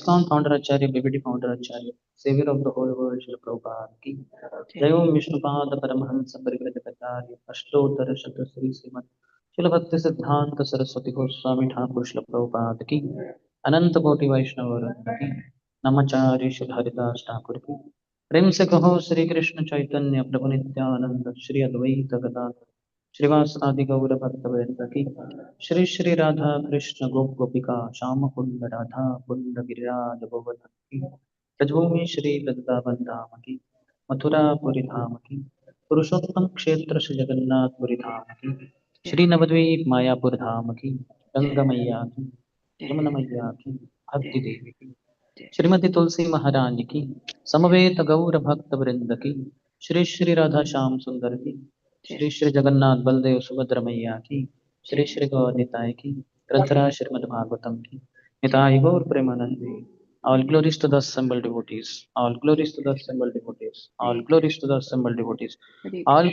ISKCON founder Acharya, BBD founder Acharya, savior of the whole world, Śrīla Prabhupāda ki. Jai Om Vishnupāda Paramahamsa Parivrajakacarya, Ashtotara Shata Sri Srimad Śrīla Bhakti Siddhanta Saraswati Goswami Thakur Śrīla Prabhupāda ki. अनंत कोटि वैष्णव वृंद की नमचार्य श्री हरिदास ठाकुर की प्रेम से कहो श्री कृष्ण चैतन्य प्रभु नित्यानंद श्री अद्वैत गदाधर श्रीवास आदि गौर भक्त वृंद की श्री श्री राधा कृष्ण गोप गोपिका श्याम कुंड राधा कुंड गिरिराज गोवर्धन की ब्रजभूमि श्री वृंदावन धाम की मथुरापुरी धाम की पुरुषोत्तम क्षेत्र श्री जगन्नाथपुरी धाम की श्री नवद्वीप मायापुर धाम की गंगा मैया की यमुना मैया की भक्ति देवी की श्रीमती तुलसी महारानी की समवेत गौर भक्त वृंद की श्री श्री राधा श्याम सुंदर की श्री श्री जगन्नाथ बलदेव सुभद्र मैया की श्री श्री गौरताय की ग्रंथराज श्रीमद्-भागवतम की निताय गौर प्रेमानंदे all glories to the assembled devotees all glories to the assembled devotees all glories to the assembled devotees all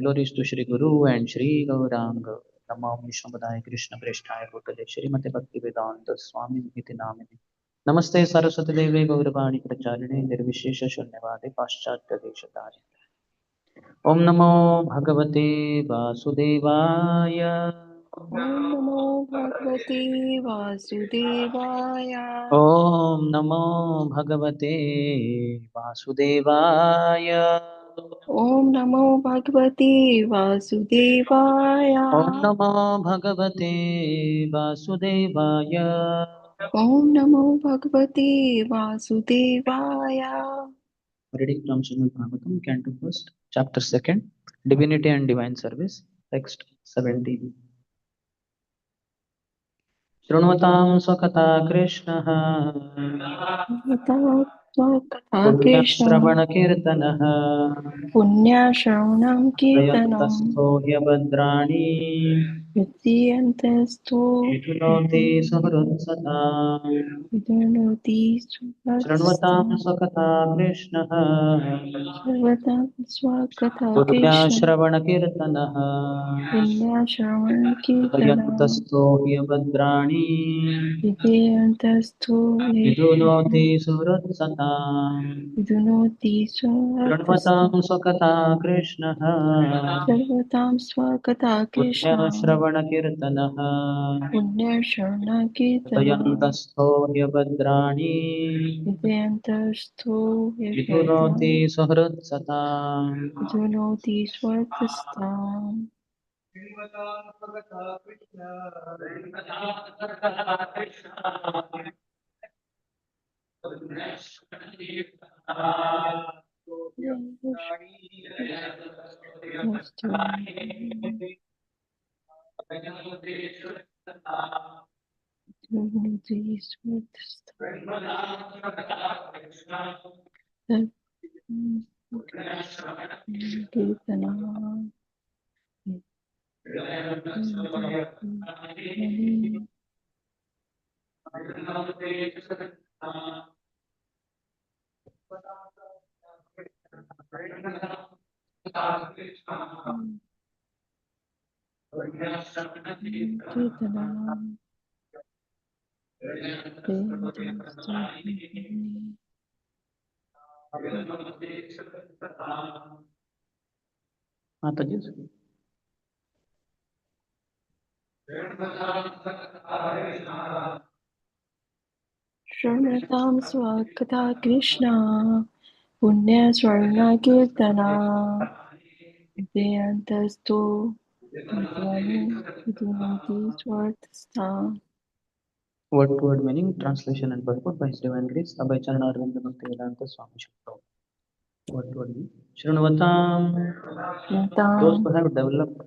glories to Shri Guru and Shri Gauranga नमो विष्णुपदाय कृष्ण प्रेष्ठाय भूतले श्रीमते भक्ति वेदांत स्वामी निधि नामिने नमस्ते सरस्वती देवी गौरवाणी प्रचारिणे निर्विशेष शून्यवादे पाश्चात्य देशतारिणे ओम नमो भगवते वासुदेवाय ओम नमो भगवते वासुदेवाय ओम नमो भगवते वासुदेवाय ओम नमो भगवते वासुदेवाय ओम नमो भगवते वासुदेवाय ओम नमो भगवते वासुदेवाय Reading from Śrīmad-Bhāgavatam, Canto 1st, Chapter 2nd, Divinity and Divine Service, Text 17. शृण्वतां स्वकथा कृष्णः कथा कृष्ण पुण्यश्रवणकीर्तनः पुण्यश्रवणं कीर्तनं प्रयन्तस्थो ह्यभद्राणि हृदयन्तस्थो विधुनोति सुहृत्सदा विदुनोति शृण्वतां सुहृत्सदा स्वकथा कृष्णः सर्वदा स्वकथा कृष्ण पुण्यश्रवणकीर्तनः पुण्यश्रवण कीर्तनं प्रयन्तस्थो ह्यभद्राणि विधेयन्तस्थो विधुनोति सुहृत्सदा विदुनोति सुहृत्सदा शृण्वतां स्वकथा कृष्णः सर्वतां स्वकथा कृष्ण पुण्यश्रवणकीर्तनः पुण्यश्रवण कीर्तनं हृदयन्तस्थो ह्यभद्राणि विधेयन्तस्थो विधुनोति सुहृत्सदा विदुनोति सुहृत्सदा माता जी शृण्वतां स्वकथा कृष्ण पुण्यस्वर्णा कीर्तना विधेयन्तस्थो विदुनोति सुहृत्सदा Word to word meaning, translation and purport by His Divine Grace, Abhay Charan Arvinda Bhakti Vedanta Swami Shukra. Word to word meaning, Shrunvatam, those who have developed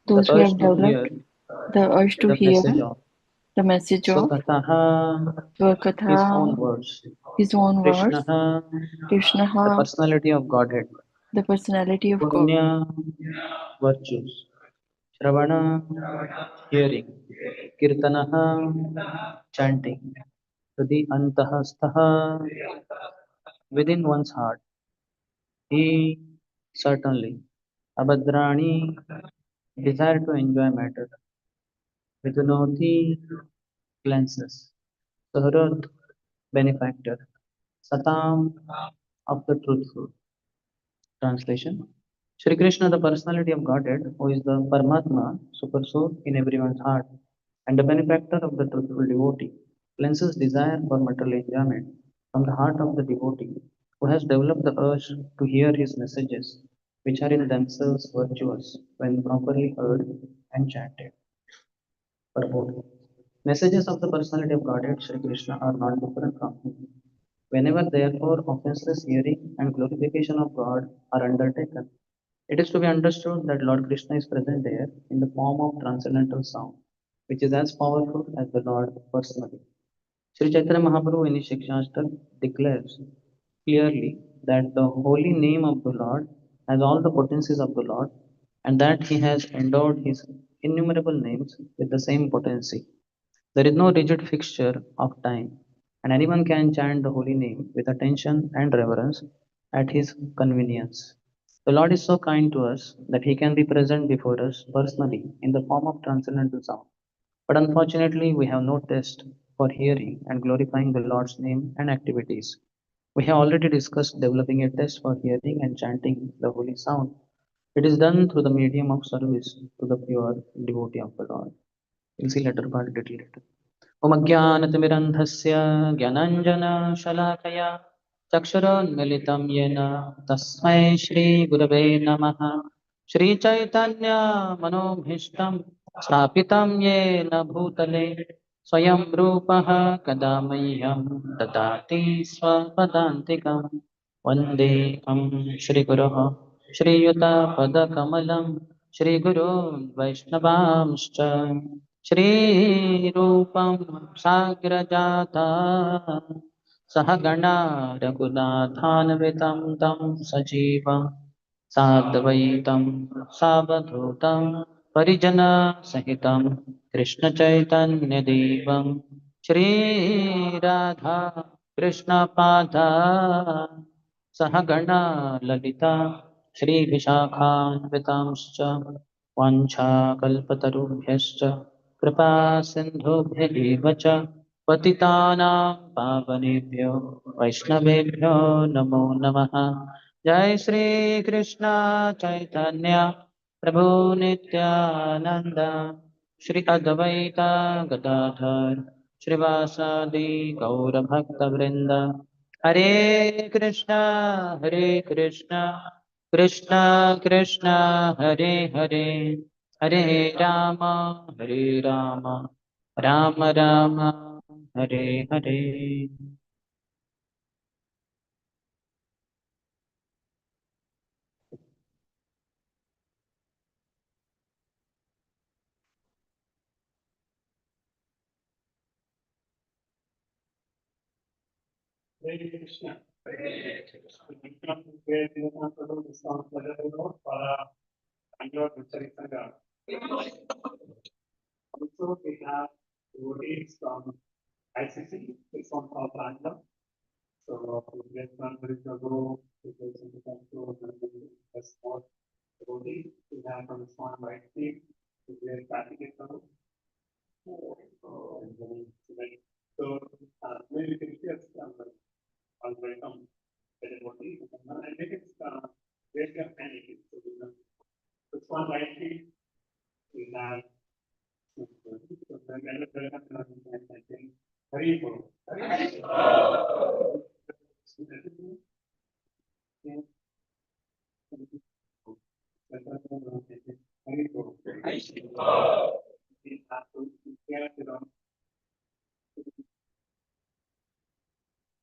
the urge to hear the urge to the hear message of the message of Swakataha, Svakatha, his own words, his own words, Krishna, the Krishna, personality of Godhead, the personality of God, Punya, virtues, Shravana, hearing, Kirtanaha, chanting, Hridi Antahasthaha, within one's heart, he certainly, Abhadrani, desire to enjoy matter, Vidunoti, cleanses, Saharat, benefactor. Satam, of the truthful. Translation. Shri Krishna, the personality of Godhead, who is the Paramatma, Supersoul in everyone's heart, and the benefactor of the truthful devotee, cleanses desire for material enjoyment from the heart of the devotee, who has developed the urge to hear his messages, which are in themselves virtuous when properly heard and chanted. Purport. Messages of the personality of Godhead, Shri Krishna, are not different from him. Whenever, therefore, offenseless hearing and glorification of God are undertaken, it is to be understood that Lord Krishna is present there in the form of transcendental sound, which is as powerful as the Lord personally. Sri Chaitanya Mahaprabhu in his Shikshastak declares clearly that the holy name of the Lord has all the potencies of the Lord, and that he has endowed his innumerable names with the same potency. There is no rigid fixture of time, and anyone can chant the holy name with attention and reverence at his convenience. The Lord is so kind to us that he can be present before us personally in the form of transcendental sound. But unfortunately, we have no test for hearing and glorifying the Lord's name and activities. We have already discussed developing a test for hearing and chanting the holy sound. It is done through the medium of service to the pure devotee of the Lord. We'll see later part little later. ओमज्ञानतिमिरन्धस्य ज्ञानाञ्जनशलाकया चक्षुरोन्मिलितं येन तस्मै श्रीगुरवे नमः श्रीचैतन्यमनोभीष्टं स्थापितं येन भूतले स्वयं रूपः कदा मह्यं ददाति स्वपदान्तिकं वन्देऽहं श्रीगुरोः श्रीयुतपदकमलं श्रीगुरोन् वैष्णवांश्च श्रीरूपं साग्रजाता सहगणा रघुनाथान्वितं तं सजीवं साद्वैतं सावधूतं परिजनसहितं कृष्णचैतन्यदेवं श्रीराधा कृष्णपादा सहगणा ललिता श्रीविशाखान्वितांश्च वाञ्छाकल्पतरुभ्यश्च कृपा सिन्धुभ्यैव च पतितानां पावनेभ्यो वैष्णवेभ्यो नमो नमः। जय श्री कृष्ण चैतन्य प्रभु नित्यानंद श्री अद्वैत गदाधर श्रीवासादि गौरभक्तवृंद हरे Krishna Krishna Krishna Hare Hare Hare Ram Ram Ram Hare Hare. Hare Krishna. Hare Krishna. We come to pray in the temple of the Sun Sarjapur Road para Bangalore Vicharikanga. Also, we have devotees from ICC, ISKCON Sarjapur. So, we get one very ago, because in the temple, the small devotees, we have from ISKCON White Team, we are practicing. So, very delicious. I'll welcome the devotees. I think it's raise your hand. So, this one right here, we have. So, I think very important.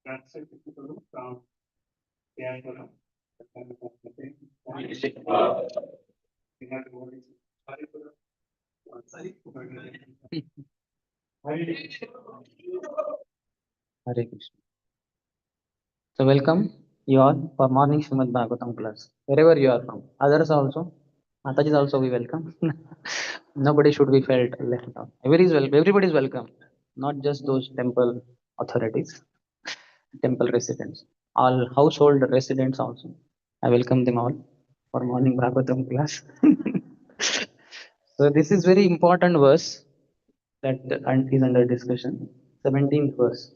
That's it. From Kerala. We have devotees. Hare Krishna. So welcome you all for morning Śrīmad-Bhāgavatam class. Wherever you are from, others also, Mataji also we welcome. Nobody should be felt left out. Everybody is welcome, not just those temple authorities, temple residents, all household residents also. I welcome them all for morning Bhagavatam class. So this is very important verse that is under discussion. 17th verse.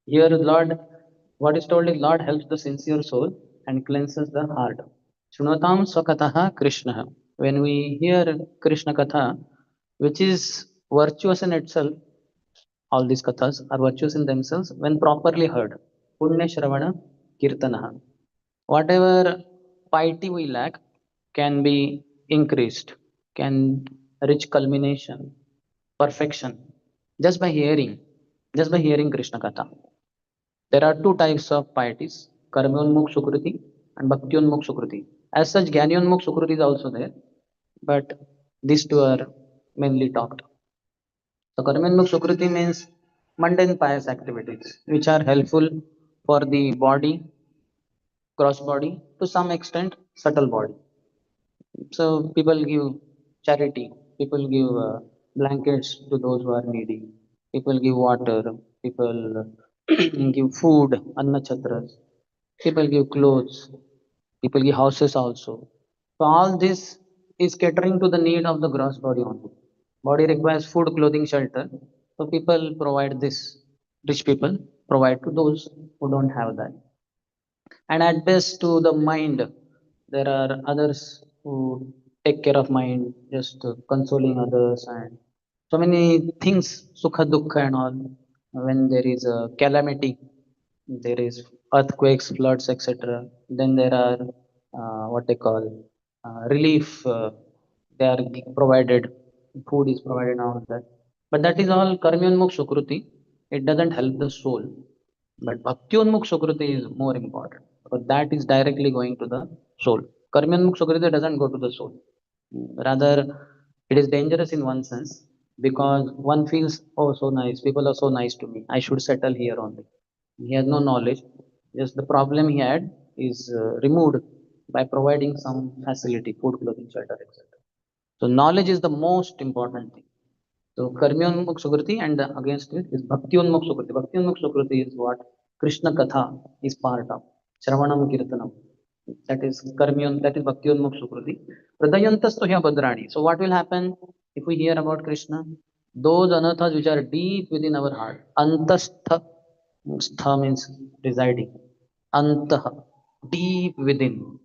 Here, Lord, what is told is Lord helps the sincere soul and cleanses the heart. Shrunatam Swakataha Krishna. When we hear Krishna Katha, which is virtuous in itself, all these kathas are virtuous in themselves when properly heard. Punya Shravana Kirtanaha. Whatever piety we lack can be increased, can reach culmination, perfection, just by hearing Krishna Katha. There are two types of pieties, Karmyonmukh Sukriti and Bhaktyonmukh Sukriti. As such, Jnanyonmukh Sukriti is also there, but these two are mainly talked. So Karmyonmukh Sukriti means mundane pious activities, which are helpful for the body, gross body, to some extent, subtle body. So people give charity, people give blankets to those who are needy, people give water, people give food, anna chatras, people give clothes, people give houses also. So all this is catering to the need of the gross body only. Body requires food, clothing, shelter. So people provide this. Rich people provide to those who don't have that. And at best to the mind, there are others who take care of mind, just consoling others and so many things, sukha dukkha and all. When there is a calamity, there is earthquakes, floods, etc., then there are what they call relief, they are provided, food is provided and all that, but that is all karmyonmukh sukruti. It doesn't help the soul. But Bhaktyonmukh Sukriti is more important because that is directly going to the soul. Karmyonmukh Sukriti doesn't go to the soul. Rather, it is dangerous in one sense because one feels, oh, so nice, people are so nice to me, I should settle here only. He has no knowledge. Just the problem he had is removed by providing some facility, food, clothing, shelter, etc. So, knowledge is the most important thing. So Karmyonmukh Sukriti and against it is Bhaktyonmukh Sukriti. Bhaktyonmukh Sukriti is what Krishna Katha is part of. Shravanam Kirtanam. That is Karmyon, that is Bhaktyonmukh Sukriti. Hridayantastohya Badrani. So what will happen if we hear about Krishna? Those anathas which are deep within our heart. Antastha, stha means residing. Antah, deep within.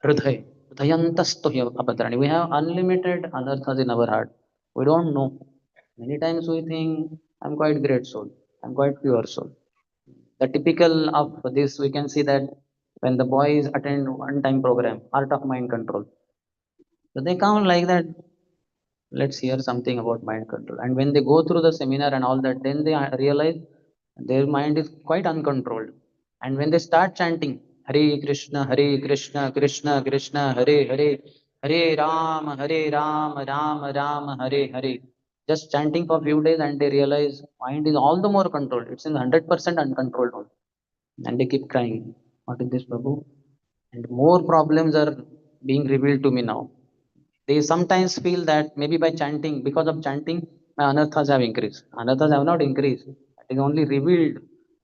Hriday. Hridayantastohya Badrani. We have unlimited anathas in our heart. We don't know. Many times we think, I'm quite great soul, I'm quite pure soul. The typical of this, we can see that when the boys attend one-time program, Art of Mind Control. So they come like that, let's hear something about mind control. And when they go through the seminar and all that, then they realize their mind is quite uncontrolled. And when they start chanting, Hare Krishna, Krishna Krishna, Hare Hare, Hare Ram, Ram, Hare Hare. Just chanting for a few days and they realize mind is all the more controlled. It's in 100% uncontrolled only. And they keep crying, what is this, Prabhu? And more problems are being revealed to me now. They sometimes feel that maybe by chanting, because of chanting, my anarthas have increased. Anarthas have not increased. It is only revealed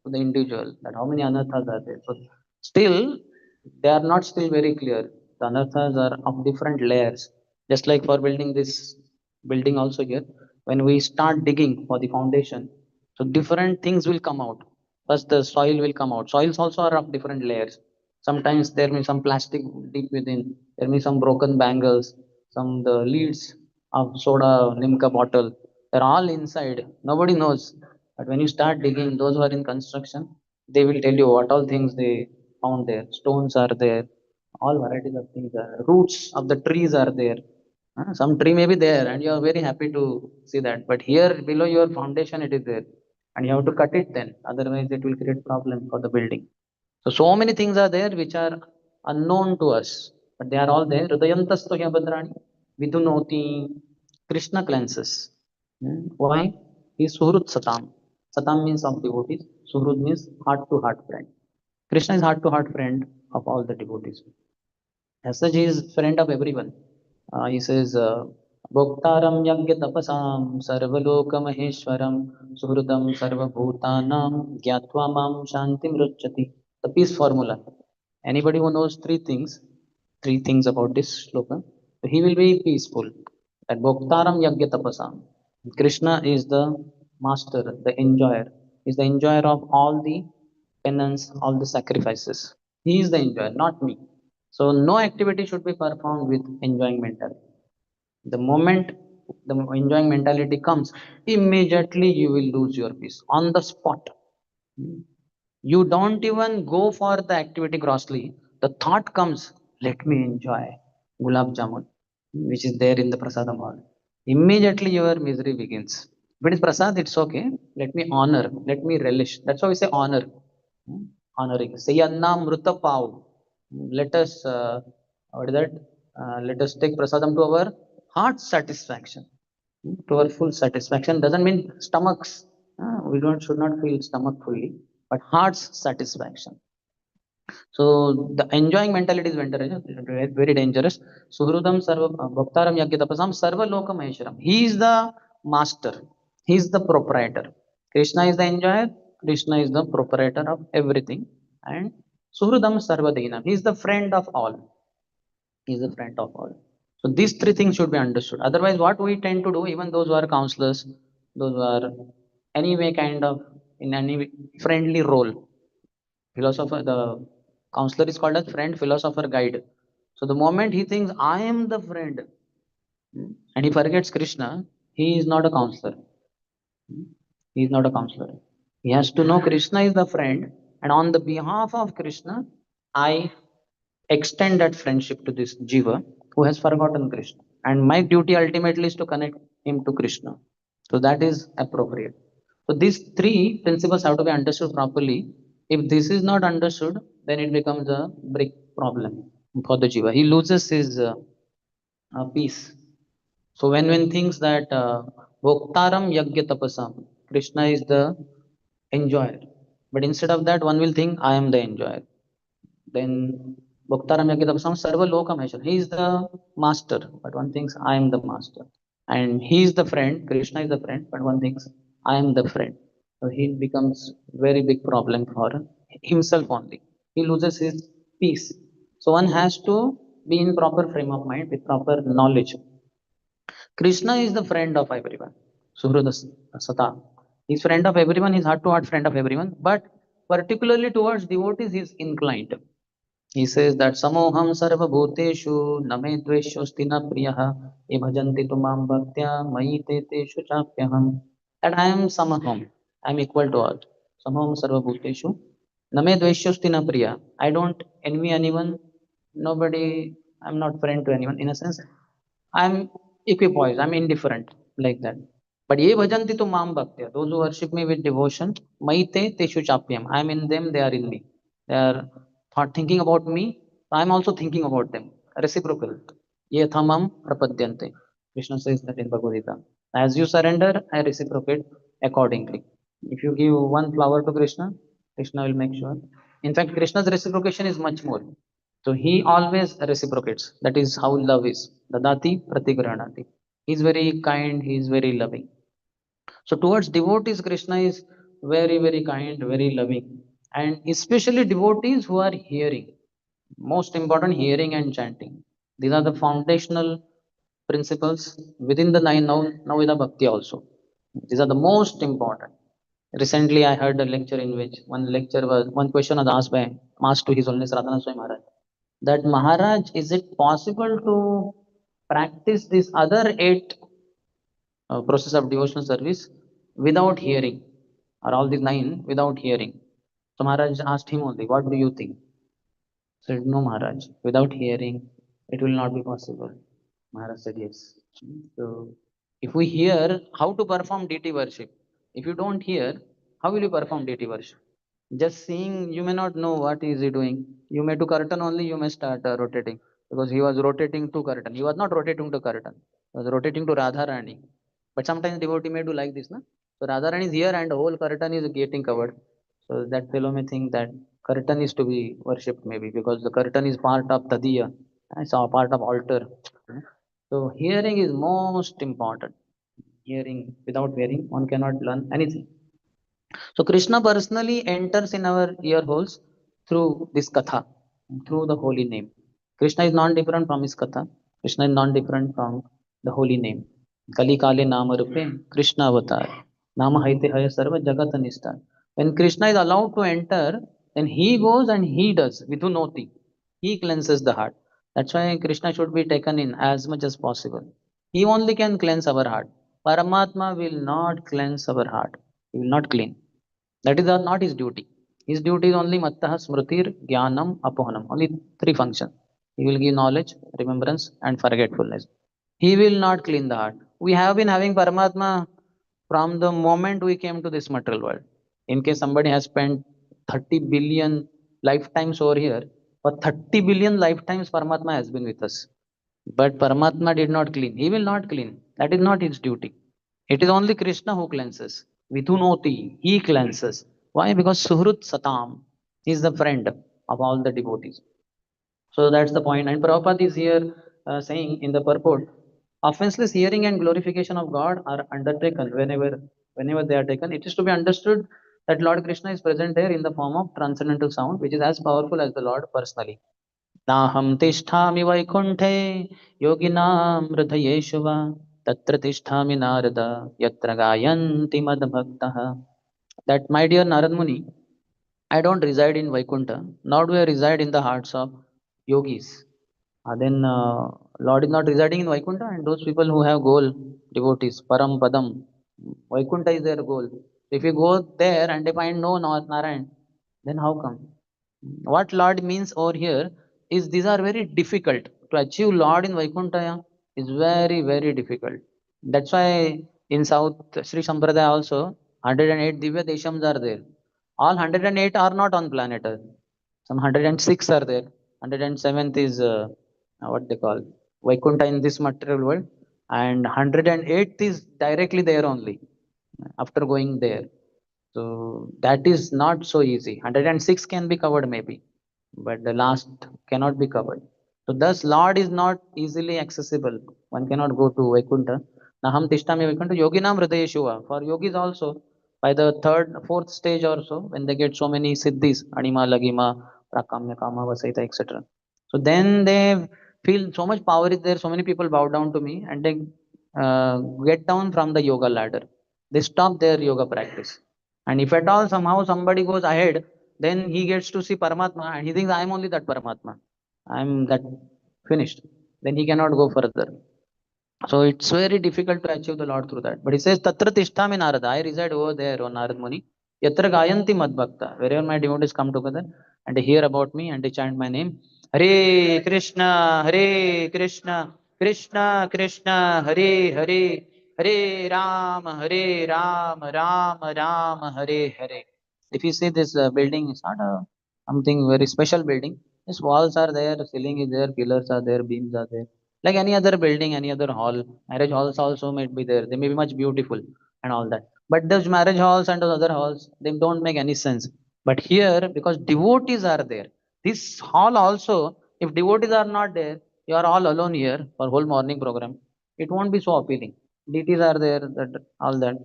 to the individual that how many anarthas are there. So still, they are not still very clear. The anarthas are of different layers. Just like for building this building also here, when we start digging for the foundation, so different things will come out. First, the soil will come out. Soils also are of different layers. Sometimes there may be some plastic deep within. There may be some broken bangles, some the leads of soda, limca bottle. They're all inside. Nobody knows. But when you start digging, those who are in construction, they will tell you what all things they found there. Stones are there. All varieties of things are. Roots of the trees are there. Some tree may be there, and you are very happy to see that. But here below your foundation, it is there, and you have to cut it then. Otherwise, it will create problem for the building. So many things are there which are unknown to us, but they are all there. Hridayantastohya Badrani, Vidunoti, Krishna cleanses. Why? He is Suhrut Satam. Satam means of devotees. Suhrut means heart to heart friend. Krishna is heart to heart friend of all the devotees. As such, he is friend of everyone. He says, Bhoktaram Yagya Tapasam Sarvaloka Maheshwaram Suhridam Sarvabhutanam Gyatva Mam Shanti Mruchati. The peace formula. Anybody who knows three things about this sloka, he will be peaceful. That Bhoktaram Yagya Tapasam. Krishna is the master, the enjoyer. He's the enjoyer of all the penance, all the sacrifices. He is the enjoyer, not me. So no activity should be performed with enjoying mentality. The moment the enjoying mentality comes, immediately you will lose your peace on the spot. You don't even go for the activity grossly. The thought comes, let me enjoy gulab jamun, which is there in the prasadam hall. Immediately your misery begins. If it is prasad, it's okay. Let me honor, let me relish. That's why we say honor. Honoring. Sayanna mruta pav. Let us, what is that? Let us take prasadam to our heart satisfaction. To our full satisfaction doesn't mean stomachs. We don't should not feel stomach fully, but heart's satisfaction. So the enjoying mentality is very dangerous. Suhrudam sarva bhaktaram yagyatapasam sarva lokam maheshwaram. He is the master. He is the proprietor. Krishna is the enjoyer. Krishna is the proprietor of everything. And Suhrudam sarva dinam. He is the friend of all. He is the friend of all. So these three things should be understood. Otherwise, what we tend to do, even those who are counselors, those who are anyway kind of in any friendly role, philosopher, the counselor is called as friend, philosopher, guide. So the moment he thinks I am the friend, and he forgets Krishna, he is not a counselor. He is not a counselor. He has to know Krishna is the friend, and on the behalf of Krishna, I extend that friendship to this jiva who has forgotten Krishna. And my duty ultimately is to connect him to Krishna. So that is appropriate. So these three principles have to be understood properly. If this is not understood, then it becomes a big problem for the jiva. He loses his peace. So when one thinks that Bhoktaram Yagya Tapasam, Krishna is the enjoyer. But instead of that, one will think I am the enjoyer. Then Bhaktaram Yagyatam Sarva Loka Maheshwar. He is the master, but one thinks I am the master. And he is the friend, Krishna is the friend, but one thinks I am the friend. So he becomes very big problem for himself only. He loses his peace. So one has to be in proper frame of mind with proper knowledge. Krishna is the friend of everyone. Suhrada Sata. He's friend of everyone, he's heart to heart friend of everyone, but particularly towards devotees, he is inclined. He says that Samoham Sarva Bhuteshu Name Dveshosti na Priyaha Ye Bhajanti Tumam Bhaktya Mayi Te Teshu Chapyaham. That I am Samaham. I am equal to all. Samaham Sarva Bhuteshu Name Dveshosti na Priya. I don't envy anyone. Nobody, I'm not friend to anyone. In a sense, I'm equipoised. I'm indifferent like that. But ye bhajanti to mam bhaktya. Those who worship me with devotion, maite teshu chapyam. I'm in them, they are in me. They are thinking about me. I'm also thinking about them. Reciprocal. Ye thamam prapadyante. Krishna says that in Bhagavad Gita. As you surrender, I reciprocate accordingly. If you give one flower to Krishna, Krishna will make sure. In fact, Krishna's reciprocation is much more. So he always reciprocates. That is how love is. Dadati pratigranati. He is very kind, he is very loving. So towards devotees, Krishna is very, very kind, very loving. And especially devotees who are hearing. Most important, hearing and chanting. These are the foundational principles within the nine Navida Bhakti also. These are the most important. Recently, I heard a lecture in which one question was asked to His Holiness Radhana Swami Maharaj, that Maharaj, is it possible to practice this other eight process of devotional service without hearing, or all these nine without hearing? So Maharaj asked him only, what do you think? Said, no, Maharaj, without hearing, it will not be possible. Maharaj said, yes. So if we hear how to perform deity worship, if you don't hear, how will you perform deity worship? Just seeing, you may not know what is he doing. You may do curtain only, you may start rotating. Because he was rotating to curtain. He was not rotating to curtain. He was rotating to Radharani. But sometimes devotee may do like this, na? So Radharani is here and the whole curtain is getting covered. So that fellow may think that curtain is to be worshipped maybe because the curtain is part of Tadiya. It's a part of altar. So hearing is most important. Hearing, without hearing, one cannot learn anything. So Krishna personally enters in our ear holes through this katha, through the holy name. Krishna is non-different from his katha. Krishna is non-different from the holy name. Kali Kale Nama Rupe Krishna Avatar. Nama haite haya sarva jagat anistan. When Krishna is allowed to enter, then he goes and he does vidhunoti. He cleanses the heart. That's why Krishna should be taken in as much as possible. He only can cleanse our heart. Paramatma will not cleanse our heart. He will not clean. That is not his duty. His duty is only mattah smritir jnanam apohanam. Only three functions. He will give knowledge, remembrance, and forgetfulness. He will not clean the heart. We have been having Paramatma from the moment we came to this material world. In case somebody has spent 30 billion lifetimes over here, for 30 billion lifetimes Paramatma has been with us. But Paramatma did not clean. He will not clean. That is not his duty. It is only Krishna who cleanses. Vidhunoti, he cleanses. Why? Because Suhrut Satam is the friend of all the devotees. So that's the point. And Prabhupada is here saying in the purport, offenseless hearing and glorification of God are undertaken whenever they are taken. It is to be understood that Lord Krishna is present here in the form of transcendental sound, which is as powerful as the Lord personally. Naham tisthami vaikunte yoginam hridayeshu va tatra tisthami narada yatra gayanti madbhaktaha. That my dear Narad Muni, I don't reside in Vaikuntha, nor do I reside in the hearts of yogis. Then Lord is not residing in Vaikuntha, and those people who have goal, devotees, Param Padam, Vaikuntha is their goal. If you go there and they find no Narayan, then how come? What Lord means over here is these are very difficult. To achieve Lord in Vaikuntha is very, very difficult. That's why in South Sri Sampradaya also 108 Divya Deshams are there. All 108 are not on planet Earth. Some 106 are there. 107th is what they call Vaikuntha in this material world, and 108th is directly there only after going there. So that is not so easy. 106 can be covered maybe, but the last cannot be covered. So thus Lord is not easily accessible. One cannot go to Vaikuntha. Naham tishtami Vaikuntha yoginam hridayeshuva. For yogis also, by the third, fourth stage or so, when they get so many siddhis, anima, lagima, prakamya, kama, vasaita, etc. So then they feel so much power is there, so many people bow down to me and they get down from the yoga ladder. They stop their yoga practice. And if at all somehow somebody goes ahead, then he gets to see Paramatma and he thinks I am only that Paramatma. I am that finished. Then he cannot go further. So it's very difficult to achieve the Lord through that. But he says, Tatra Tishtami Narada. I reside over there, O Narad Muni. Yatra Gayanti Madbhakta. Wherever my devotees come together and they hear about me and they chant my name. Hare Krishna, Hare Krishna, Krishna Krishna, Hare Hare, Hare Hare Ram, Ram Ram, Hare Hare. If you see this building, it's not something very special building. These walls are there, ceiling is there, pillars are there, beams are there like any other building, any other hall. Marriage halls also might be there. They may be much beautiful and all that. But those marriage halls and those other halls, they don't make any sense. But here, because devotees are there, this hall also, if devotees are not there, you are all alone here for whole morning program. It won't be so appealing. Deities are there, that all that.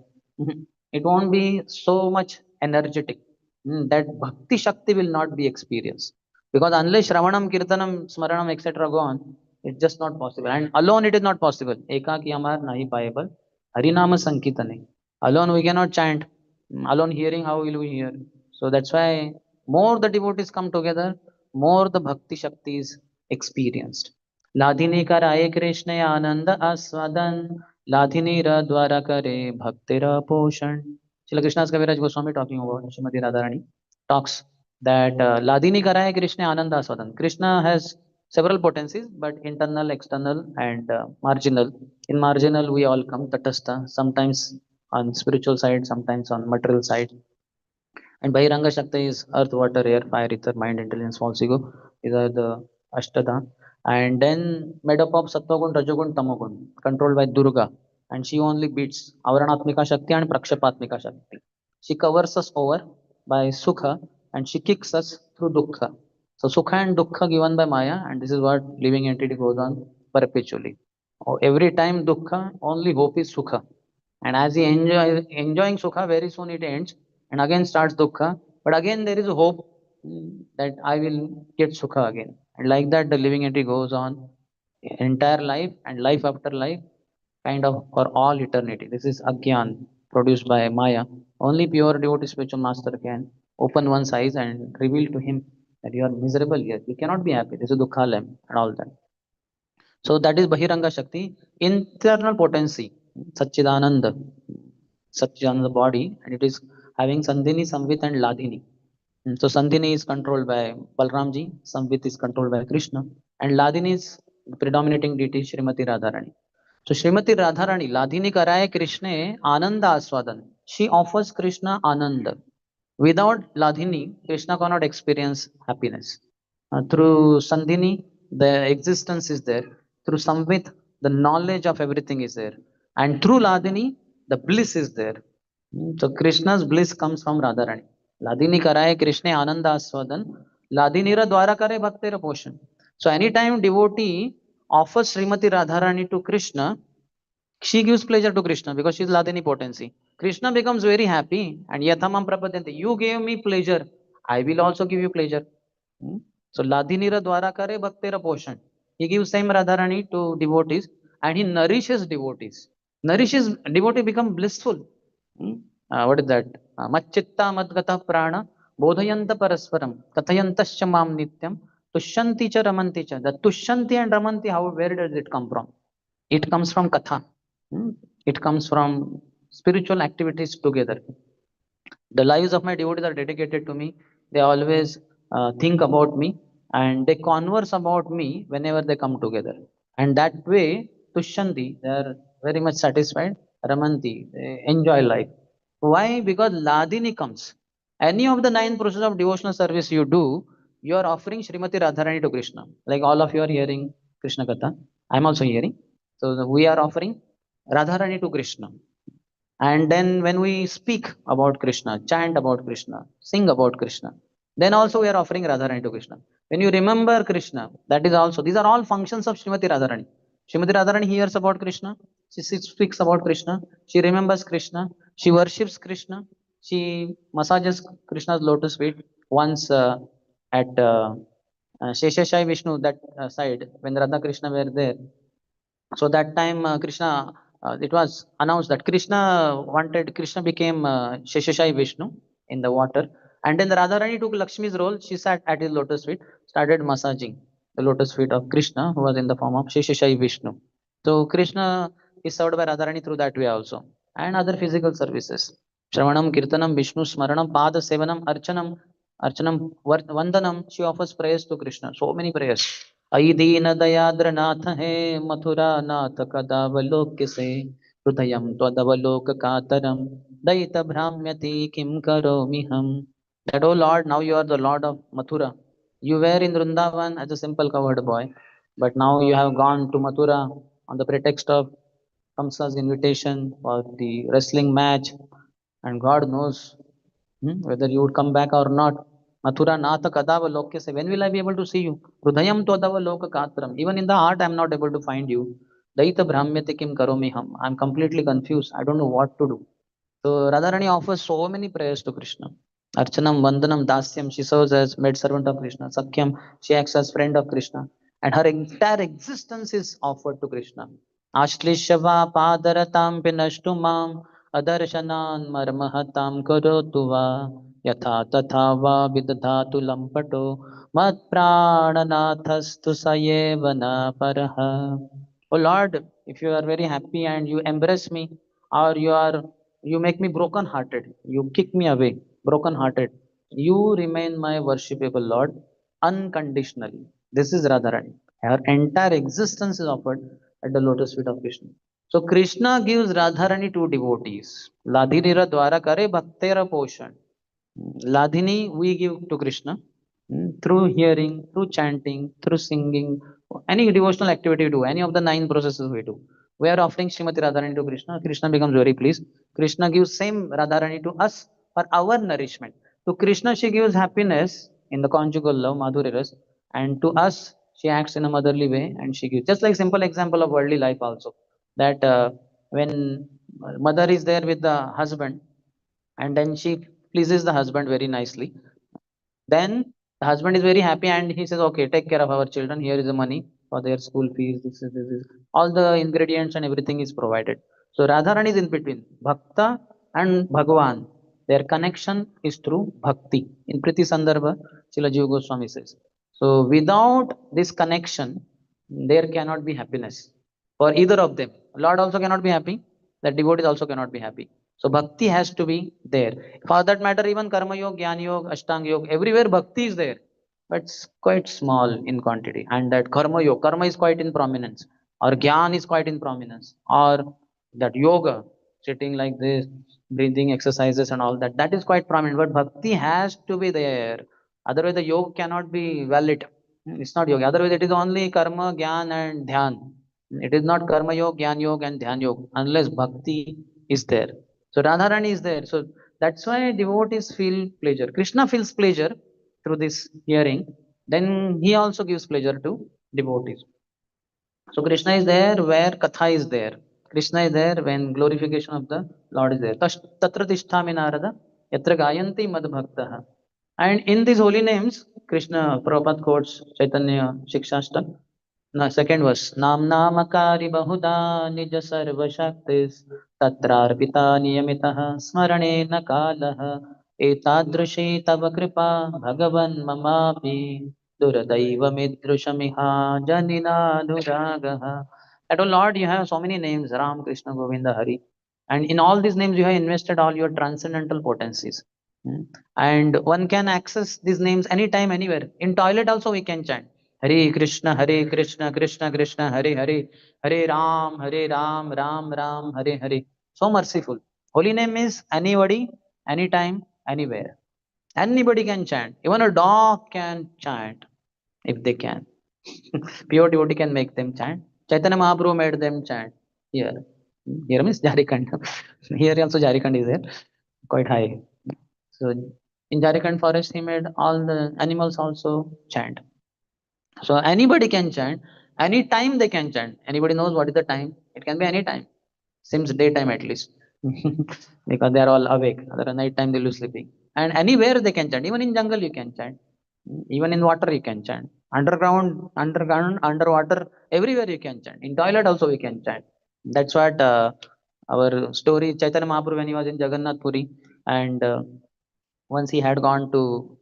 It won't be so much energetic. That bhakti shakti will not be experienced. Because unless Shravanam, Kirtanam, Smaranam, etc. go on, it's just not possible. And alone it is not possible. Ekaki amar nahi payable. Harinama Sankitane. Alone we cannot chant. Alone hearing, how will we hear? So that's why more the devotees come together, more the bhakti shakti is experienced. Ladhini karaye Krishna ananda aswadan. Ladhini ra dwara kare bhaktira poshan. Srila Krishna's Kaviraj Goswami talking about Srimati Radharani talks that Ladhini karaye Krishna ananda aswadan. Krishna has several potencies, but internal, external, and marginal. In marginal, we all come tatastha, sometimes on spiritual side, sometimes on material side. And Bahiranga Shakti is earth, water, air, fire, ether, mind, intelligence, false ego. These are the Ashtada. And then made up of Sattvagun, Rajagun, Tamagun, controlled by Durga. And she only beats Avaranatmika Shakti and Prakshapatmika Shakti. She covers us over by Sukha and she kicks us through Dukkha. So Sukha and Dukkha given by Maya, and this is what living entity goes on perpetually. Every time Dukkha, only hope is Sukha. And as he enjoying Sukha, very soon it ends and again starts Dukkha. But again there is a hope that I will get Sukha again. And like that the living entity goes on entire life and life after life, kind of for all eternity. This is Agyan. produced by Maya. Only pure devotee spiritual master can open one's eyes and reveal to him that you are miserable here. You cannot be happy. This is Dukhalem and all that. So that is Bahiranga Shakti, internal potency, Satchidananda, Satchidananda body, and it is having Sandhini, Samvit, and Ladini. So Sandhini is controlled by Balramji, Samvit is controlled by Krishna, and Ladini is the predominating deity Srimati Radharani. So Srimati Radharani, Ladini Karaye Krishna Ananda Aswadan. She offers Krishna Ananda. Without Ladini, Krishna cannot experience happiness. Through Sandhini, the existence is there. Through Samvit, the knowledge of everything is there. And through Ladini, the bliss is there. So Krishna's bliss comes from Radharani. Ladini karaye Krishna Ananda Aswadan. Ladinira dwara kare bhaktera poshan. So anytime devotee offers Srimati Radharani to Krishna, she gives pleasure to Krishna because she is Ladini potency. Krishna becomes very happy and Yathamam Prapadanti. You gave me pleasure, I will also give you pleasure. So Ladinira dwara kare bhaktera poshan. He gives same Radharani to devotees and he nourishes devotees. Nourishes devotee become blissful. What is that? Macchitta madgata prana bodhayanta parasparam kathayantascha mam nityam tushyanti cha ramanti cha. The tushyanti and ramanti, how, where does it come from? It comes from katha. It comes from spiritual activities together. The lives of my devotees are dedicated to me. They always think about me and they converse about me whenever they come together. And that way, Tushyanti, they are very much satisfied. Ramanti, they enjoy life. Why? Because Ladini comes. Any of the 9 processes of devotional service you do, you are offering Srimati Radharani to Krishna. Like all of you are hearing Krishna Katha. I am also hearing. So we are offering Radharani to Krishna. And then when we speak about Krishna, chant about Krishna, sing about Krishna, then also we are offering Radharani to Krishna. When you remember Krishna, that is also, these are all functions of Srimati Radharani. Srimati Radharani hears about Krishna, she speaks about Krishna, she remembers Krishna, she worships Krishna, she massages Krishna's lotus feet. Once at Sheshashai Vishnu, that side, when Radha Krishna were there, so that time Krishna, it was announced that Krishna became Sheshashai Vishnu in the water. And then the Radharani took Lakshmi's role. She sat at his lotus feet, started massaging the lotus feet of Krishna, who was in the form of Sheshashai Vishnu. So Krishna is served by Radharani through that way also. And other physical services. Shravanam, Kirtanam, Vishnu, Smaranam, Pada Sevanam, Archanam, Vandanam. She offers prayers to Krishna. So many prayers. अयि दीन दयाद्र नाथ है मथुरा नाथ कदावलोक्य से हृदयं त्वदवलोक कातरम दयित भ्राम्यति किम करोमि हम. That, oh Lord, now you are the Lord of Mathura. You were in Vrindavan as a simple covered boy, but now you have gone to Mathura on the pretext of Kamsa's invitation for the wrestling match, and God knows whether you would come back or not. Mathura Natha Kadava Lokya say, when will I be able to see you? Hrudayam Todava Loka Katram. Even in the heart, I am not able to find you. Daita Brahmyate Kim Karomi Ham. I am completely confused. I don't know what to do. So Radharani offers so many prayers to Krishna. Archanam, Vandanam, Dasyam, she serves as maid servant of Krishna. Sakyam, she acts as friend of Krishna. And her entire existence is offered to Krishna. Ashlishava Padaratam Pinashtu Mam Adarshanan Marmahatam Karotuva Yatha Tatha Vidadhatu Lampato Mat Prananathastu Sayevana Paraha. Oh Lord, if you are very happy and you embrace me, or you make me broken hearted, you kick me away, broken hearted, you remain my worshipable Lord unconditionally. This is Radharani. Her entire existence is offered at the lotus feet of Krishna. So Krishna gives Radharani to devotees. Ladhinira dwara kare bhaktera poshan. Ladhini we give to Krishna through hearing, through chanting, through singing, any devotional activity we do, any of the 9 processes we do. We are offering Srimati Radharani to Krishna. Krishna becomes very pleased. Krishna gives same Radharani to us for our nourishment. To Krishna she gives happiness in the conjugal love, Madhurya Ras, and to us she acts in a motherly way and she gives. Just like simple example of worldly life also. That when mother is there with the husband and then she pleases the husband very nicely, then the husband is very happy and he says, okay, take care of our children. Here is the money for their school fees. This. All the ingredients and everything is provided. So Radharani is in between. Bhakta and Bhagavan, their connection is through bhakti. In Priti Sandarbha, Srila Jiva Goswami says. So without this connection, there cannot be happiness for either of them. Lord also cannot be happy, the devotees also cannot be happy. So bhakti has to be there. For that matter, even Karma Yoga, Jnana Yoga, Ashtanga Yoga, everywhere bhakti is there, but it's quite small in quantity. And that Karma Yoga, Karma is quite in prominence, or Jnana is quite in prominence, or that yoga, sitting like this, breathing exercises and all that, that is quite prominent. But bhakti has to be there. Otherwise, the yoga cannot be valid. It's not yoga. Otherwise, it is only karma, jnana, and dhyan. It is not karma yoga, jnana yoga, and dhyan yoga unless bhakti is there. So Radharani is there. So that's why devotees feel pleasure. Krishna feels pleasure through this hearing. Then he also gives pleasure to devotees. So Krishna is there where Katha is there. Krishna is there when glorification of the Lord is there. Tatra tishtami narada yatra gayanti mad bhaktaha. And in these holy names, Krishna, Prabhupada quotes Chaitanya Shikshashtak. Second verse. Nam namakari bahuda nija sarva shaktis tatrarpita niyamitaha smarane na kalaha etadrushi tava kripa bhagavan mamapi duradaiva midrushamiha janina nuragaha. That, oh Lord, you have so many names, Ram, Krishna, Govinda, Hari. And in all these names, you have invested all your transcendental potencies. Hmm. And one can access these names anytime, anywhere. In toilet also we can chant. Hare Krishna, Krishna Krishna, Hare Hare, Hare Ram, Ram Ram, Hare Hare. So merciful. Holy name is anybody, anytime, anywhere. Anybody can chant. Even a dog can chant if they can. Pure devotee can make them chant. Chaitanya Mahaprabhu made them chant. Here. Here means Jharkhand. Here also Jharkhand is there. Quite high. So in Jharkhand forest, he made all the animals also chant. So anybody can chant, any time they can chant. Anybody knows what is the time? It can be any time. Seems daytime at least. Because they are all awake. Other night time they will sleeping. And anywhere they can chant. Even in jungle you can chant. Even in water you can chant. Underground, underwater, everywhere you can chant. In toilet also we can chant. That's what our story Chaitanya Mahaprabhu when he was in Jagannath Puri, and once he had gone to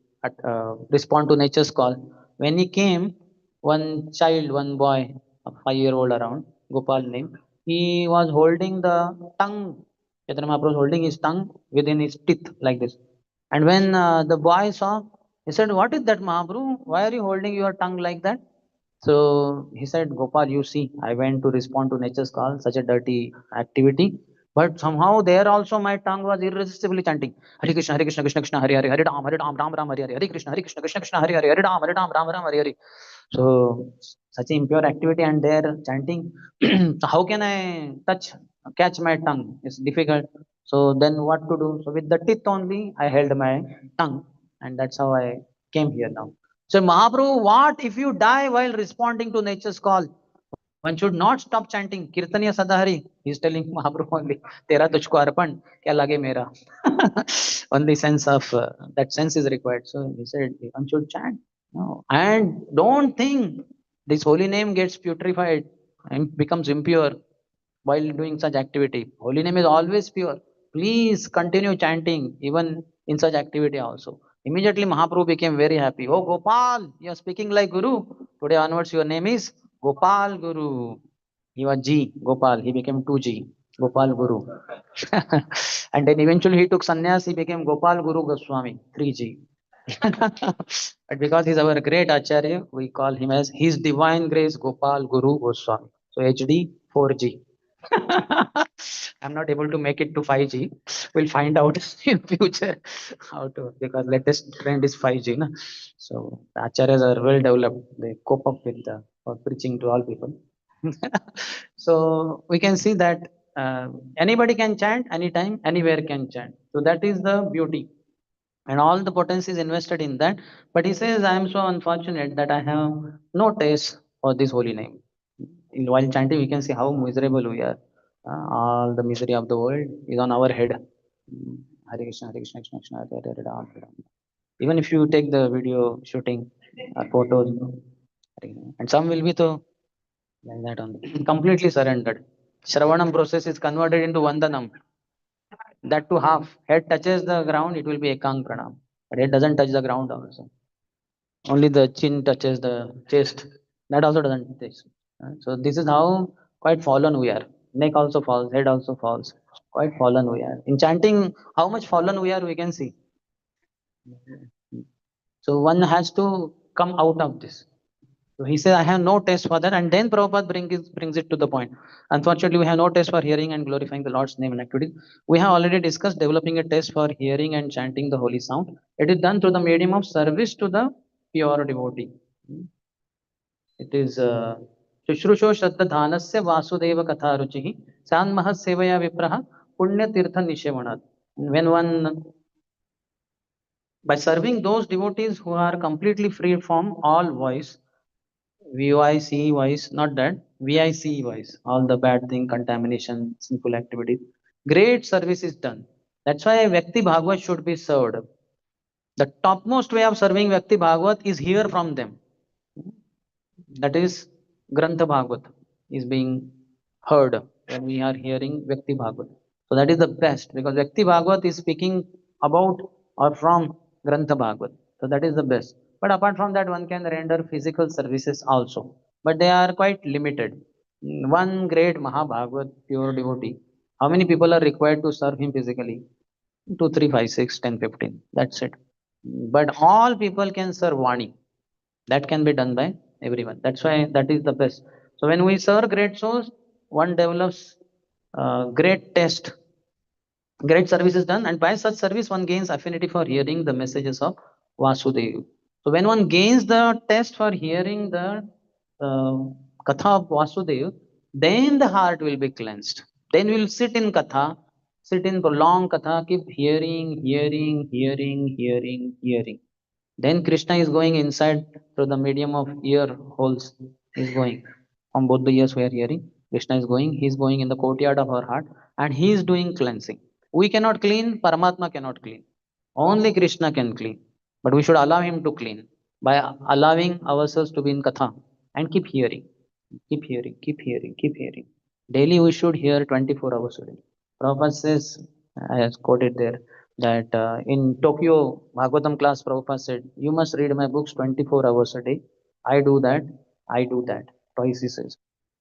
respond to nature's call. When he came, one child, one boy, a 5-year-old around, Gopal name, he was holding the tongue. Chaitanya Mahaprabhu was holding his tongue within his teeth like this. And when the boy saw, he said, "What is that, Mahaprabhu? Why are you holding your tongue like that?" So he said, "Gopal, you see, I went to respond to nature's call, such a dirty activity. But somehow there also my tongue was irresistibly chanting, Hare Krishna, Krishna Krishna, Hare Hare, Hare Ram, Ram Ram, Hare Hare, Hare Krishna, Krishna Krishna, Hare Hare, Hare Ram, Ram Ram, Hare Hare." So such impure activity and they're chanting. So how can I catch my tongue? It's difficult. So then what to do? So with the teeth only, I held my tongue, and that's how I came here now. So Mahaprabhu, what if you die while responding to nature's call? One should not stop chanting Kirtaniya Sadahari. He's telling Mahaprabhu only, Tera tujhko arpan, kya lage mera. Only sense of that sense is required. So he said, one should chant. No. And don't think this holy name gets putrefied and becomes impure while doing such activity. Holy name is always pure. Please continue chanting even in such activity also. Immediately Mahaprabhu became very happy. Oh Gopal, you are speaking like Guru. Today onwards your name is Gopal Guru. He was G, Gopal. He became 2G, Gopal Guru. And then eventually he took sannyas. He became Gopal Guru Goswami, 3G. But because he's our great Acharya, we call him as His Divine Grace Gopal Guru Goswami. So HD 4G. I'm not able to make it to 5G. We'll find out in future how to, because latest trend is 5G. Na? So the acharyas are well developed. They cope up with the for preaching to all people. So we can see that anybody can chant anytime, anywhere can chant. So that is the beauty. And all the potency is invested in that. But he says, I am so unfortunate that I have no taste for this holy name. While chanting, we can see how miserable we are. All the misery of the world is on our head. Hare Krishna, Hare Krishna, Krishna Krishna, Hare Hare, Ram Ram. Even if you take the video shooting photos, and some will be to like that only, completely surrendered. Shravanam process is converted into Vandanam. That too half. Head touches the ground, it will be ekang pranam. But head doesn't touch the ground also. Only the chin touches the chest. That also doesn't touch. So this is how quite fallen we are. Neck also falls, head also falls. Quite fallen we are. In chanting, how much fallen we are, we can see. So one has to come out of this. So he says, I have no taste for that. And then Prabhupada brings it to the point. Unfortunately, we have no taste for hearing and glorifying the Lord's name and activities. We have already discussed developing a taste for hearing and chanting the holy sound. It is done through the medium of service to the pure devotee. It is Shushrusho Shraddha Dhanasya Vasudeva Katha Ruchihi Sanmaha Sevaya Vipraha Punya Tirtha Nishevanat. When one, by serving those devotees who are completely free from all vice, VIC wise, not that, VIC wise, all the bad thing, contamination, sinful activities. Great service is done. That's why Vyakti Bhagavat should be served. The topmost way of serving Vyakti Bhagavat is hear from them. That is Grantha Bhagavat is being heard when we are hearing Vyakti Bhagavat. So that is the best because Vyakti Bhagavat is speaking about or from Grantha Bhagavat. So that is the best. But apart from that, one can render physical services also. But they are quite limited. One great Mahabhagavat, pure devotee, how many people are required to serve him physically? 2, 3, 5, 6, 10, 15. That's it. But all people can serve Vani. That can be done by everyone. That's why that is the best. So when we serve great souls, one develops great taste. Great service is done, and by such service, one gains affinity for hearing the messages of Vasudeva. So when one gains the taste for hearing the uh, Katha of Vasudeva, then the heart will be cleansed. Then we'll sit in Katha, sit in prolonged Katha, keep hearing, hearing, hearing, hearing, hearing. Then Krishna is going inside through the medium of ear holes. Is going from both the ears we are hearing. Krishna is going. He is going in the courtyard of our heart, and he is doing cleansing. We cannot clean. Paramatma cannot clean. Only Krishna can clean. But we should allow him to clean by allowing ourselves to be in katha and keep hearing, keep hearing, keep hearing, keep hearing. Daily we should hear 24 hours a day. Prabhupada says, I have quoted there, that in Tokyo Bhagavatam class, Prabhupada said, you must read my books 24 hours a day. I do that, I do that. Twice he says.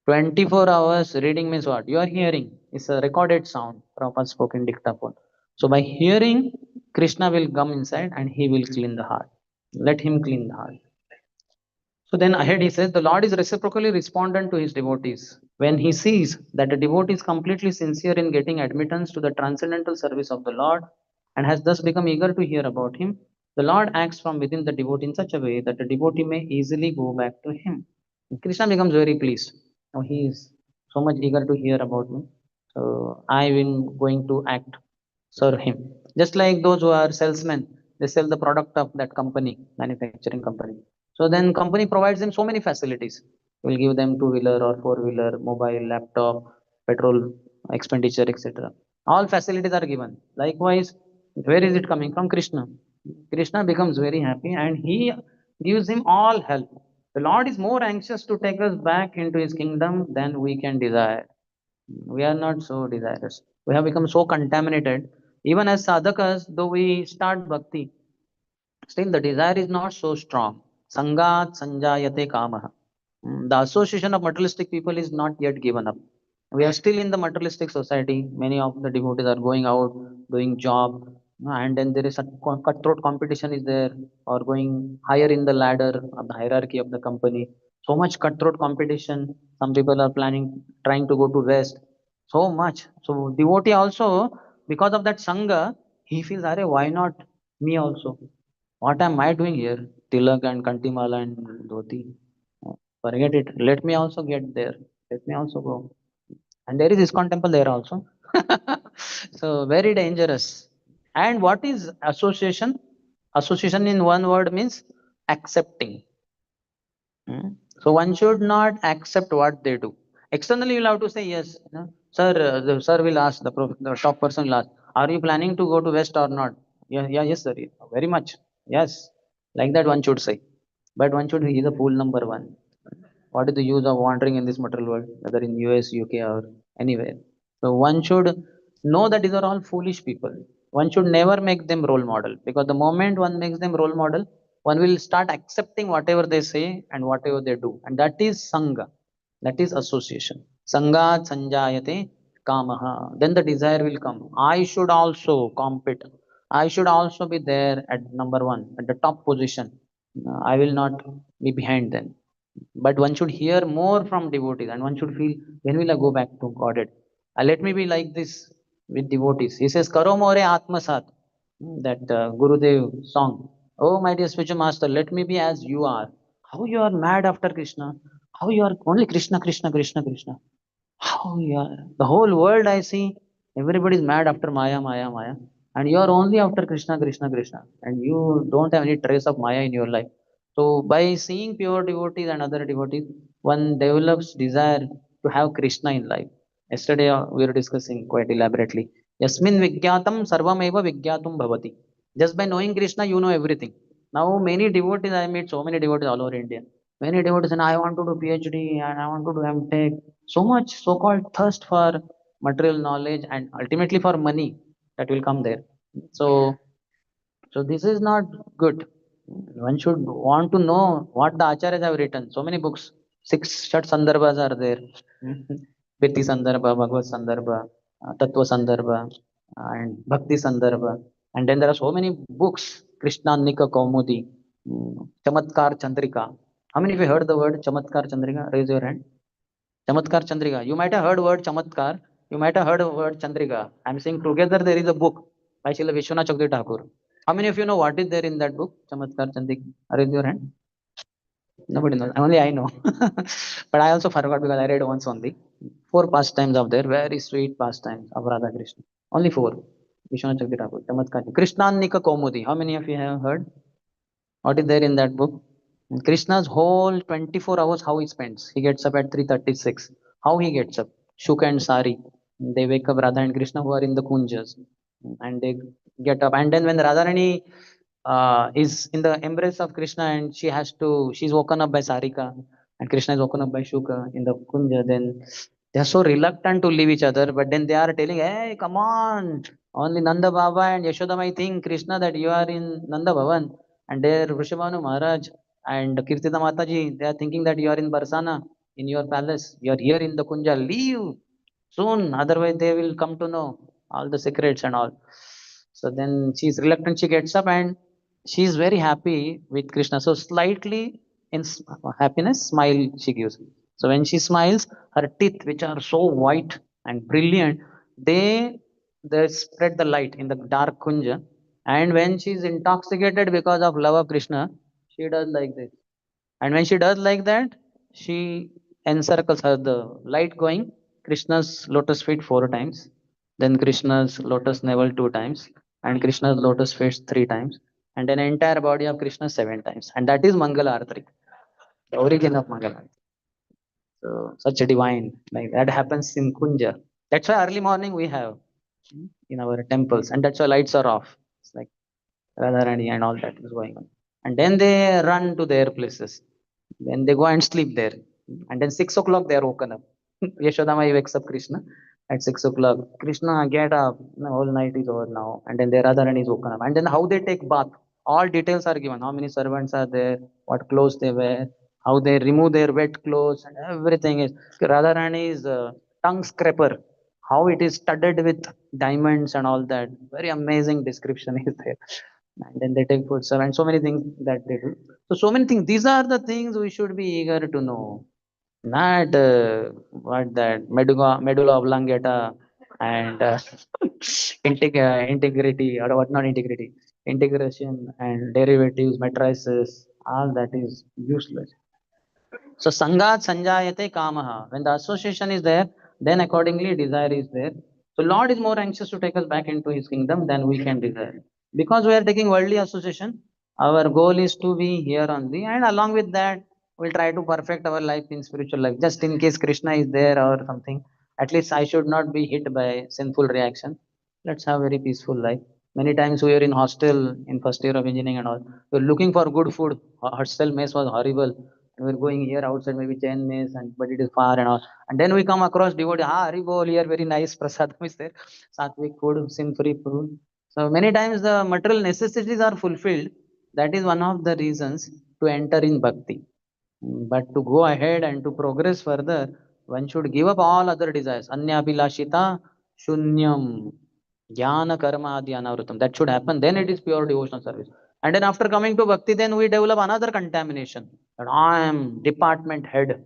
24 hours reading means what? You are hearing. It's a recorded sound. Prabhupada spoke in dictaphone. So by hearing, Krishna will come inside and he will clean the heart. Let him clean the heart. So then ahead he says, the Lord is reciprocally respondent to his devotees. When he sees that a devotee is completely sincere in getting admittance to the transcendental service of the Lord and has thus become eager to hear about him, the Lord acts from within the devotee in such a way that the devotee may easily go back to him. Krishna becomes very pleased. Now he is so much eager to hear about me. So I am going to act, serve him. Just like those who are salesmen, they sell the product of that company, manufacturing company. So then company provides them so many facilities. Will give them two-wheeler or four-wheeler, mobile, laptop, petrol expenditure, etc. All facilities are given. Likewise, where is it coming from? Krishna. Krishna becomes very happy and he gives him all help. The Lord is more anxious to take us back into his kingdom than we can desire. We are not so desirous. We have become so contaminated. Even as sadhakas, though we start bhakti, still the desire is not so strong. Sangat sanjayate kamaha. The association of materialistic people is not yet given up. We are still in the materialistic society. Many of the devotees are going out, doing job, and then there is a cutthroat competition is there, or going higher in the ladder of the hierarchy of the company. So much cutthroat competition. Some people are planning, trying to go to West. So much. So devotee also, because of that sangha, he feels, Are, why not me also? What am I doing here? Tilak and Kantimala and Dhoti. Forget it. Let me also get there. Let me also go. And there is ISKCON temple there also. So very dangerous. And what is association? Association in one word means accepting. So one should not accept what they do. Externally, you'll have to say yes. Sir, the sir will ask, the top person will ask, are you planning to go to West or not? Yeah, yeah, yes, sir. Very much. Yes. Like that one should say. But one should, he is a fool number one. What is the use of wandering in this material world, whether in US, UK, or anywhere? So one should know that these are all foolish people. One should never make them role model, because the moment one makes them role model, one will start accepting whatever they say and whatever they do. And that is Sangha. That is association. Sangat sanjayate kamaha. Then the desire will come. I should also compete. I should also be there at number one, at the top position. I will not be behind them. But one should hear more from devotees, and one should feel, when will I go back to Godhead? Let me be like this with devotees. He says, Karo more atmasat. That Gurudev song. Oh, my dear spiritual master, let me be as you are. How you are mad after Krishna? How you are only Krishna, Krishna, Krishna, Krishna? How you are? The whole world I see, everybody is mad after Maya, Maya, Maya. And you are only after Krishna, Krishna, Krishna. And you don't have any trace of Maya in your life. So by seeing pure devotees and other devotees, one develops desire to have Krishna in life. Yesterday we were discussing quite elaborately. Yasmin Vigyatam Sarvameva Vigyatum Bhavati. Just by knowing Krishna, you know everything. Now many devotees, I meet so many devotees all over India. Many devotees, and I want to do PhD and I want to do M.Tech. So much so-called thirst for material knowledge and ultimately for money that will come there. So so this is not good. One should want to know what the acharyas have written. So many books. 6 Shat Sandarbhas are there. Priti Sandarbha, Bhagavad Sandarbha, Tattva Sandarbha, and Bhakti Sandarbha. And then there are so many books. Krishna Nika Kaumudi, Chamatkar Chandrika. How many of you heard the word Chamatkar Chandrika? Raise your hand. Chamatkar Chandrika. You might have heard word Chamatkar. You might have heard word Chandrika. I'm saying together there is a book by Srila Vishwanath Chakravarti Thakur. How many of you know what is there in that book? Chamatkar Chandrika. Raise your hand. Nobody knows. Only I know. But I also forgot because I read once only. 4 pastimes of there. Very sweet pastimes of Radha Krishna. Only 4. Vishwanath Chakravarti Thakur. Chamatkar. Krishnanika Kaumudi. How many of you have heard? What is there in that book? Krishna's whole 24 hours, how he spends. He gets up at 3:36. How he gets up? Shuka and Sari. They wake up Radha and Krishna who are in the kunjas. And they get up. And then when Radharani is in the embrace of Krishna and she's woken up by Sarika and Krishna is woken up by Shuka in the kunja, then they are so reluctant to leave each other. But then they are telling, hey, come on. Only Nanda Baba and Yashoda might think, Krishna, that you are in Nanda Bhavan. And there Vrishabhanu Maharaj and Kirtida Mataji, they are thinking that you are in Barsana, in your palace. You are here in the Kunja. Leave soon, otherwise they will come to know all the secrets and all. So then she's reluctant. She gets up and she's very happy with Krishna. So slightly in happiness, smile she gives. So when she smiles, her teeth, which are so white and brilliant, they spread the light in the dark Kunja. And when she's intoxicated because of love of Krishna, she does like this. And when she does like that, she encircles her, the light going, Krishna's lotus feet 4 times, then Krishna's lotus navel 2 times, and Krishna's lotus feet 3 times, and then entire body of Krishna 7 times. And that is Mangala Arati, the origin of Mangala Arati. So such a divine, like that happens in Kunja. That's why early morning we have in our temples, and that's why lights are off. It's like Radharani and all that is going on. And then they run to their places. Then they go and sleep there. And then 6 o'clock they are woken up. Yashodama wakes up Krishna at 6 o'clock. Krishna, get up. The whole night is over now. And then their Radharani is woken up. And then how they take bath. All details are given. How many servants are there, what clothes they wear, how they remove their wet clothes, and everything is. Radharani's tongue scraper, how it is studded with diamonds and all that. Very amazing description is there. And then they take food, sir, and so many things that they do. So many things. These are the things we should be eager to know. Not what that medulla oblongata and integrity or what not integrity, integration and derivatives, matrices. All that is useless. So sangat sanjayate kamaha. When the association is there, then accordingly desire is there. So Lord is more anxious to take us back into his kingdom than we can desire. Because we are taking worldly association, our goal is to be here only, and along with that, we'll try to perfect our life in spiritual life. Just in case Krishna is there or something, at least I should not be hit by sinful reaction. Let's have very peaceful life. Many times we are in hostel in first year of engineering and all. We're looking for good food. Hostel mess was horrible. We're going here outside, maybe 10 minutes, but it is far and all. And then we come across devotee, Hari Bol, here very nice prasadam is there, sattvic food, sin-free food. So many times the material necessities are fulfilled. That is one of the reasons to enter in bhakti. But to go ahead and to progress further, one should give up all other desires. Anyabhilashita shunyam jnana karma adi anavrutam. That should happen. Then it is pure devotional service. And then after coming to bhakti, then we develop another contamination. That I am department head.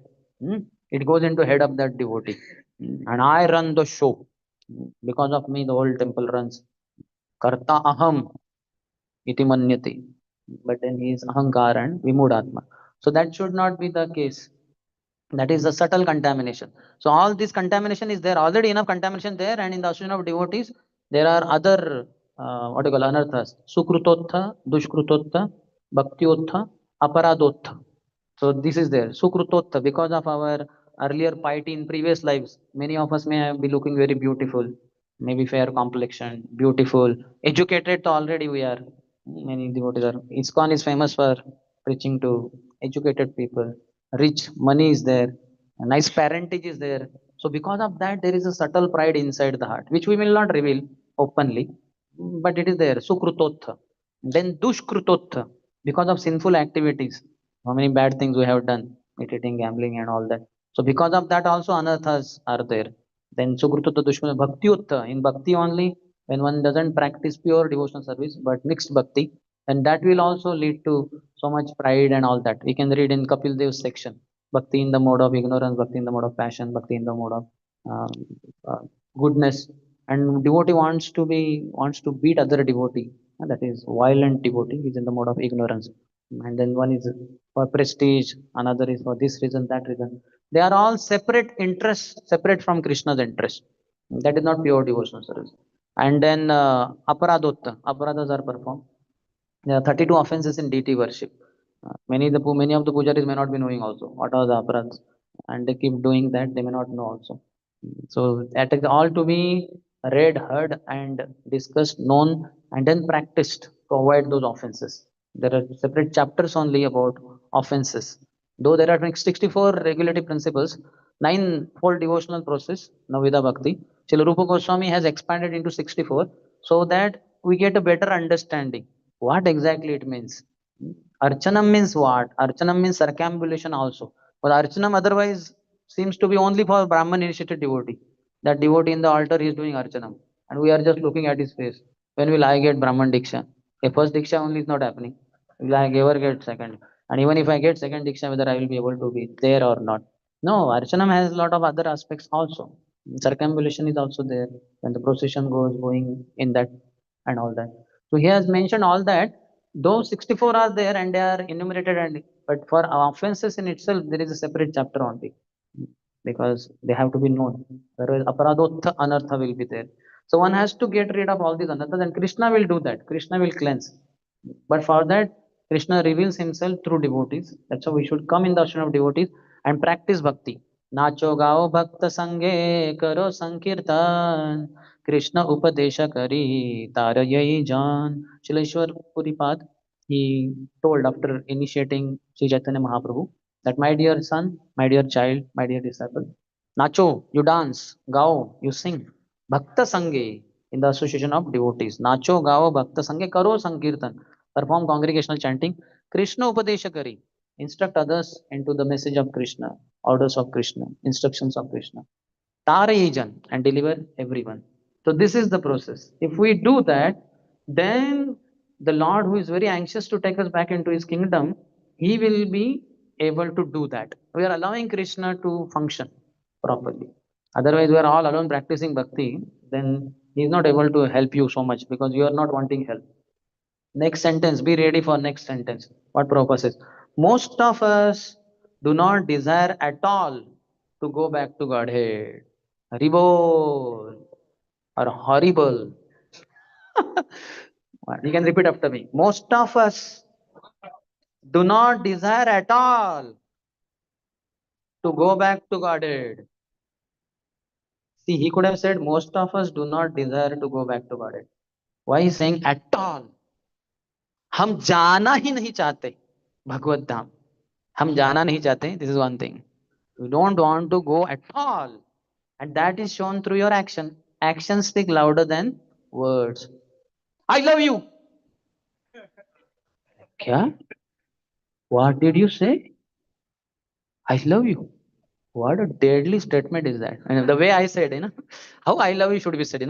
It goes into head of that devotee. And I run the show. Because of me, the whole temple runs. Karta aham iti manyate. But then he is ahankar and vimudhatma. So that should not be the case. That is the subtle contamination. So all this contamination is there, already enough contamination there, and in the association of devotees, there are other what do you call anarthas, sukrutotha, dushkrutotha, bhaktiotha, aparadotha. So this is there. Sukrutotha, because of our earlier piety in previous lives, many of us may be looking very beautiful, maybe fair complexion, beautiful, educated already we are. Many devotees are. ISKCON is famous for preaching to educated people. Rich money is there, a nice parentage is there. So because of that, there is a subtle pride inside the heart, which we will not reveal openly, but it is there. Sukrutotha. Then dushkrutotha, because of sinful activities. How many bad things we have done, eating, gambling, and all that. So because of that, also anarthas are there. Then sukrutotha, dushkrutotha, bhaktiotha. In bhakti only, when one doesn't practice pure devotional service, but mixed bhakti, and that will also lead to so much pride and all that. We can read in Kapil Dev's section. Bhakti in the mode of ignorance, bhakti in the mode of passion, bhakti in the mode of um, uh, goodness. And devotee wants to beat other devotee. And that is violent devotee is in the mode of ignorance. And then one is for prestige, another is for this reason, that reason. They are all separate interests, separate from Krishna's interest. That is not pure devotional service. And then aparadotta, aparadas are performed. There are 32 offenses in deity worship. Many of the pujaris may not be knowing also what are the aparadhas, and they keep doing that. They may not know also. So that is all to be read, heard, and discussed, known, and then practiced to avoid those offenses. There are separate chapters only about offenses. Though there are 64 regulative principles, nine-fold devotional process, Navida Bhakti, Srila Rupa Goswami has expanded into 64 so that we get a better understanding what exactly it means. Archanam means what? Archanam means circumambulation also. But Archanam otherwise seems to be only for Brahman initiated devotee. That devotee in the altar is doing Archanam. And we are just looking at his face. When will I get Brahman Diksha? A first Diksha only is not happening. Will I ever get second? And even if I get second Diksha, whether I will be able to be there or not. No, Archanam has a lot of other aspects also. Circumambulation is also there. When the procession goes going in that and all that. So he has mentioned all that. Those 64 are there and they are enumerated, and but for offenses in itself, there is a separate chapter only because they have to be known. Whereas aparadotha anartha will be there. So one has to get rid of all these anarthas, and Krishna will do that. Krishna will cleanse. But for that, Krishna reveals himself through devotees. That's how we should come in the ashram of devotees and practice bhakti. Nacho gao bhakta sange karo sankirtan Krishna upadesha kari tarayai jan. Shileshwar Puripad, he told after initiating Sri Chaitanya Mahaprabhu that my dear son, my dear child, my dear disciple, Nacho, you dance, gao, you sing. Bhakta sange, in the association of devotees. Nacho gao bhakta sange karo sankirtan. Perform congregational chanting. Krishna upadesha kari. Instruct others into the message of Krishna, orders of Krishna, instructions of Krishna. Tarayajan, and deliver everyone. So this is the process. If we do that, then the Lord, who is very anxious to take us back into his kingdom, he will be able to do that. We are allowing Krishna to function properly. Otherwise, we are all alone practicing bhakti, then he is not able to help you so much because you are not wanting help. Next sentence, be ready for next sentence. What Prabhupada says. Most of us do not desire at all to go back to Godhead. Haribol or horrible. You can repeat after me. Most of us do not desire at all to go back to Godhead. See, he could have said, most of us do not desire to go back to Godhead. Why is saying at all? हम जाना ही नहीं चाहते भगवत धाम. हम जाना नहीं चाहते. This is one thing. You don't want to go at all, and that is shown through your action. Actions speak louder than words. I love you. क्या? What did you say? I love you. What a deadly statement is that? And the way I said, how I love you should be said,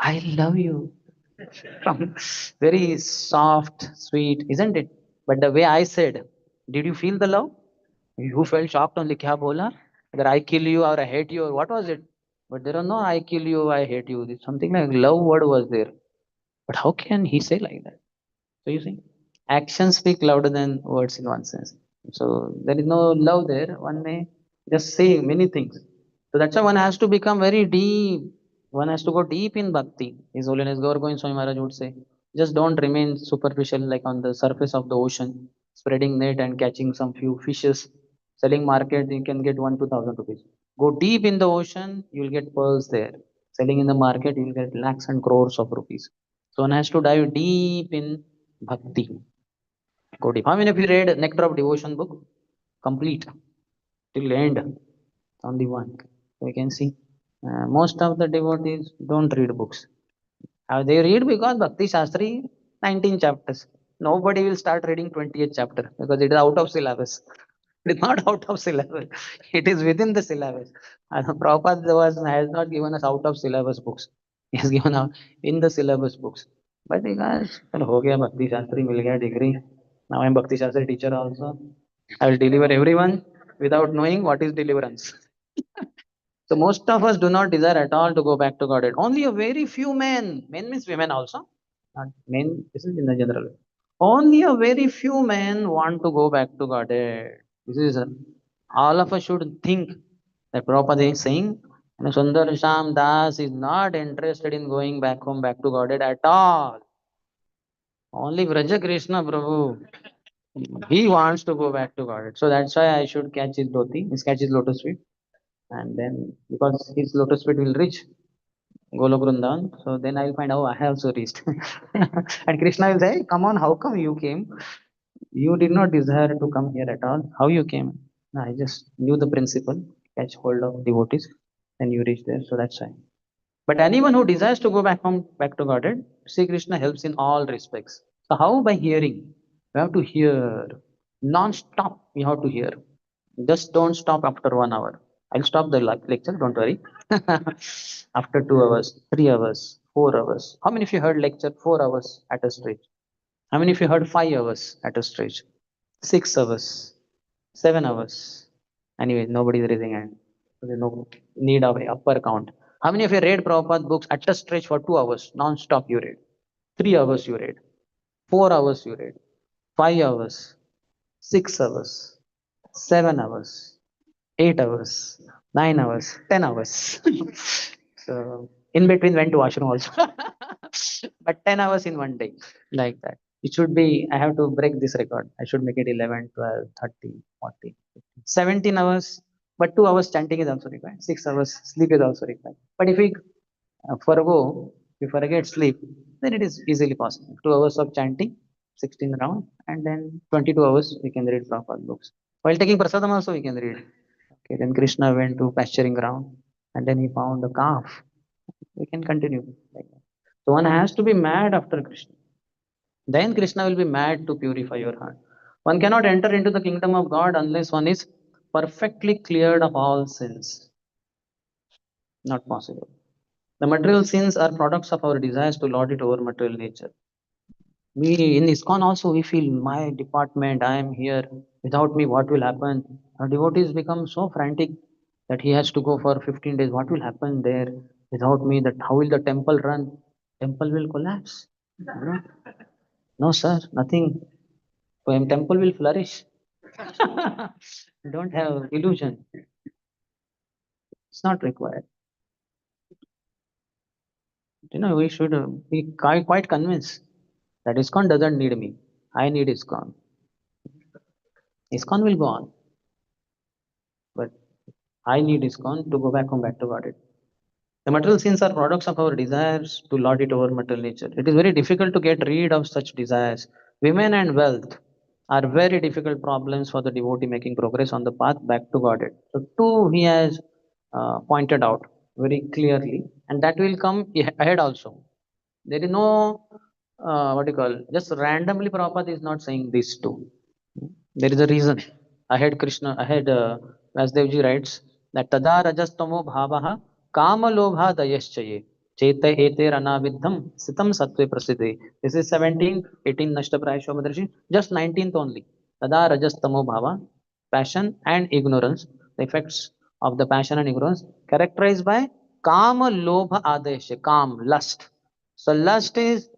I love you. From very soft, sweet, isn't it? But the way I said, did you feel the love? You felt shocked only. क्या बोला? Whether I kill you or I hate you or what was it? But there are no I kill you, I hate you. Something like love word was there. But how can he say like that? So you see, actions speak louder than words in one sense. So there is no love there. One may just say many things. So that's why one has to become very deep. One has to go deep in bhakti. His Holiness Gaur Govind Swami Maharaj would say, just don't remain superficial like on the surface of the ocean, spreading net and catching some few fishes. Selling market, you can get 1 to 2,000 rupees. Go deep in the ocean, you will get pearls there. Selling in the market, you will get lakhs and crores of rupees. So one has to dive deep in bhakti. Go deep. How many of you read Nectar of Devotion book? Complete till end. Only one. We can see. Most of the devotees don't read books. They read because Bhakti Shastri 19 chapters. Nobody will start reading 20th chapter because it is out of syllabus. It is not out of syllabus. It is within the syllabus. Prabhupada has not given us out of syllabus books. He has given out in the syllabus books. But because हो गया Bhakti Shastri मिल गया degree. Now I am Bhakti Shastri teacher also. I will deliver everyone without knowing what is deliverance. So most of us do not desire at all to go back to Godhead. Only a very few men means women also, not men, this is in the general way. Only a very few men want to go back to Godhead. This is all of us should think that Prabhupada is saying, Sundarsyam Das is not interested in going back home, back to Godhead at all. Only Vraja Krishna Prabhu, he wants to go back to Godhead. So that's why I should catch his dhoti, catch his lotus feet. And then because his lotus feet will reach Golok Vrindavan, so then I'll find out I have also reached. And Krishna will say, come on, how come you came? You did not desire to come here at all. How you came? No, I just knew the principle, catch hold of devotees, and you reach there. So that's why. But anyone who desires to go back home, back to Godhead, Sri Krishna helps in all respects. So how? By hearing. We have to hear. Non-stop, we have to hear. Just don't stop after 1 hour. I'll stop the lecture, don't worry. After 2 hours, 3 hours, 4 hours. How many of you heard lecture 4 hours at a stretch? How many of you heard 5 hours at a stretch? 6 hours, 7 hours. Anyway, nobody is raising hand. So there's no need of a upper count. How many of you read Prabhupada books at a stretch for 2 hours? Non-stop you read. 3 hours you read. 4 hours you read. 5 hours. 6 hours. 7 hours. 8 hours, 9 hours, 10 hours. So in between went to washroom also. But 10 hours in one day, like that. It should be, I have to break this record. I should make it 11, 12, 13, 14, 15, 17 hours. But 2 hours chanting is also required. 6 hours sleep is also required. But if we if we forget sleep, then it is easily possible. 2 hours of chanting, 16 round, and then 22 hours we can read Prabhupada books. While taking prasadam also we can read. Okay, then Krishna went to pasturing ground and then he found a calf. We can continue like that. So one has to be mad after Krishna. Then Krishna will be mad to purify your heart. One cannot enter into the kingdom of God unless one is perfectly cleared of all sins. Not possible. The material sins are products of our desires to lord it over material nature. We in ISKCON also we feel my department, I am here. Without me, what will happen? Our devotees become so frantic that he has to go for 15 days. What will happen there? Without me, that how will the temple run? Temple will collapse. No, no sir, nothing. Temple will flourish. Don't have illusion. It's not required. We should be quite convinced that ISKCON doesn't need me. I need ISKCON. ISKCON will go on. But I need ISKCON to go back home, back to God. The material sins are products of our desires to lord it over material nature. It is very difficult to get rid of such desires. Women and wealth. are very difficult problems for the devotee making progress on the path back to Godhead. So two he has pointed out very clearly, and that will come ahead also. There is no what you call, just randomly Prabhupada is not saying these two. There is a reason. Ahead Vasdevji writes that tada rajastamo bhavaha kama lobha dayaschaye cheta eter anaviddham sitam sattve prasiddhe. This is 17th, 18th Nashtapraya Shomadarshi, just 19th only. Tada rajastamo bhava, passion and ignorance, the effects of the passion and ignorance, characterized by kama lobha adesha, kam, lust. So lust is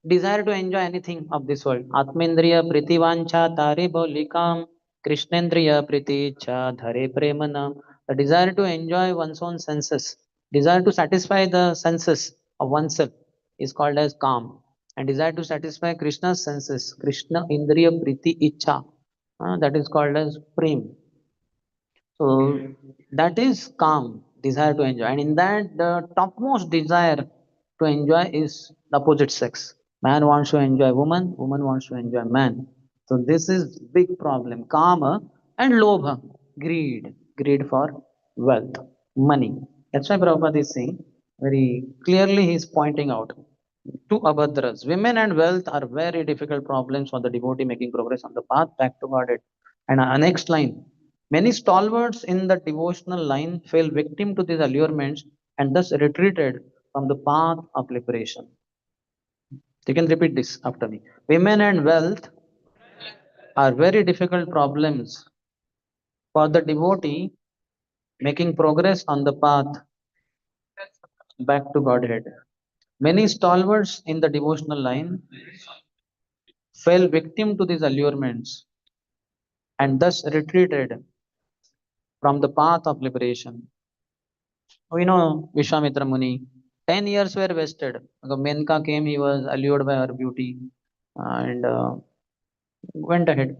desire to enjoy anything of this world. Atmendriya pritivancha tare bolikam, Krishnendriya priticha dhare premanam. The desire to enjoy one's own senses, desire to satisfy the senses of oneself is called as kam. And desire to satisfy Krishna's senses, Krishna Indriya Priti Icha, that is called as prem. So that is calm, desire to enjoy. And in that, the topmost desire to enjoy is the opposite sex. Man wants to enjoy woman, woman wants to enjoy man. So this is big problem. Kama and lobha, greed, greed for wealth, money. That's why Prabhupada is saying very clearly, he is pointing out two abhadras. Women and wealth are very difficult problems for the devotee making progress on the path back to Godhead. And next line, many stalwarts in the devotional line fell victim to these allurements and thus retreated from the path of liberation. You can repeat this after me. Women and wealth are very difficult problems for the devotee making progress on the path back to Godhead. Many stalwarts in the devotional line fell victim to these allurements and thus retreated from the path of liberation. We know Vishwamitra Muni, 10 years were wasted. Menka came, he was allured by her beauty and went ahead,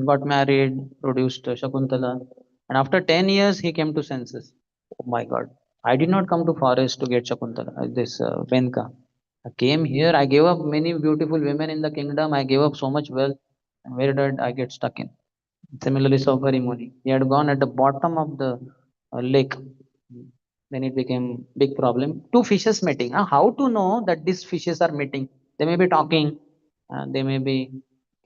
got married, produced Shakuntala. And after 10 years, he came to senses. Oh my God, I did not come to forest to get Shakuntala, this Menka. I came here, I gave up many beautiful women in the kingdom, I gave up so much wealth. And where did I get stuck in? Similarly, Saukari Muni, he had gone at the bottom of the lake. Then it became big problem. Two fishes meeting. How to know that these fishes are meeting? They may be talking. They may be.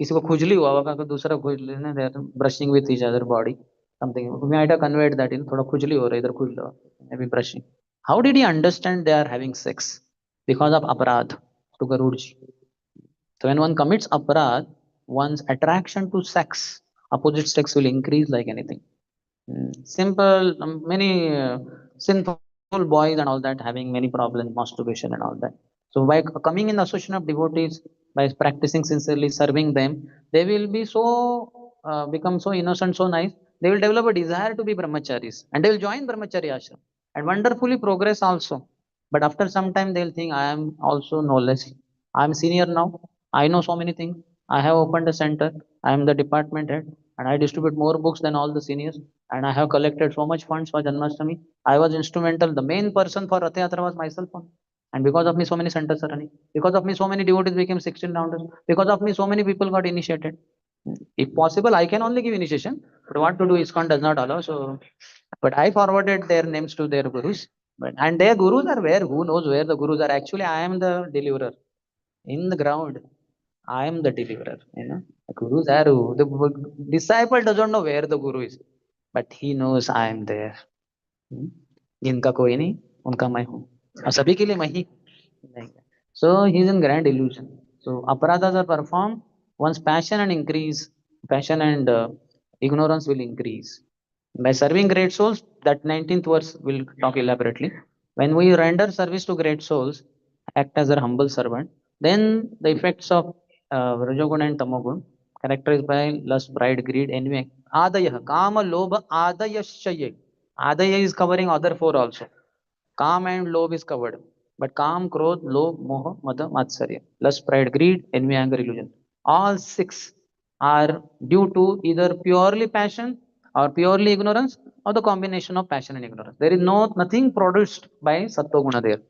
किसी को खुजली हुआ होगा तो दूसरा खुजली ना they are brushing with each other body something. We might have conveyed that in थोड़ा खुजली हो रहा है इधर खुजली हो maybe brushing. How did he understand they are having sex? Because of aparadh to Garudji. So when one commits aparadh, one's attraction to sex, opposite sex will increase like anything. Simple, many sinful boys and all that having many problems, masturbation and all that. So by coming in the association of devotees, by practicing sincerely, serving them, they will be so become so innocent, so nice. They will develop a desire to be brahmacharis, and they will join brahmachari ashram and wonderfully progress also. But after some time, they will think, I am also knowledge. I am senior now. I know so many things. I have opened a center. I am the department head, and I distribute more books than all the seniors. And I have collected so much funds for Janmashtami. I was instrumental. The main person for Rath Yatra was myself. And because of me, so many centers are running. Because of me, so many devotees became 16 rounders. Because of me, so many people got initiated. If possible, I can only give initiation. But what to do, ISKCON does not allow. So, but I forwarded their names to their gurus. But and their gurus are where? Who knows where the gurus are? Actually, I am the deliverer. In the ground, I am the deliverer. The gurus are who? The disciple doesn't know where the guru is, but he knows I am there. जिनका कोई नहीं उनका मैं हूँ और सभी के लिए मैं ही so he is in grand illusion. So aparadhas are performed once passion and increase, passion and ignorance will increase by serving great souls. That 19th verse will talk elaborately. When we render service to great souls, act as a humble servant, then the effects of rajogun and tamogun, characterized by lust, pride, greed, envy, adaya, kama, lobha, adayaschaye. Adaya is covering other four also. Calm and lobh is covered. But calm, krodh, lobh, moha, mada, matsarya. Lust, pride, greed, envy, anger, illusion. All six are due to either purely passion or purely ignorance or the combination of passion and ignorance. There is nothing produced by sattva there.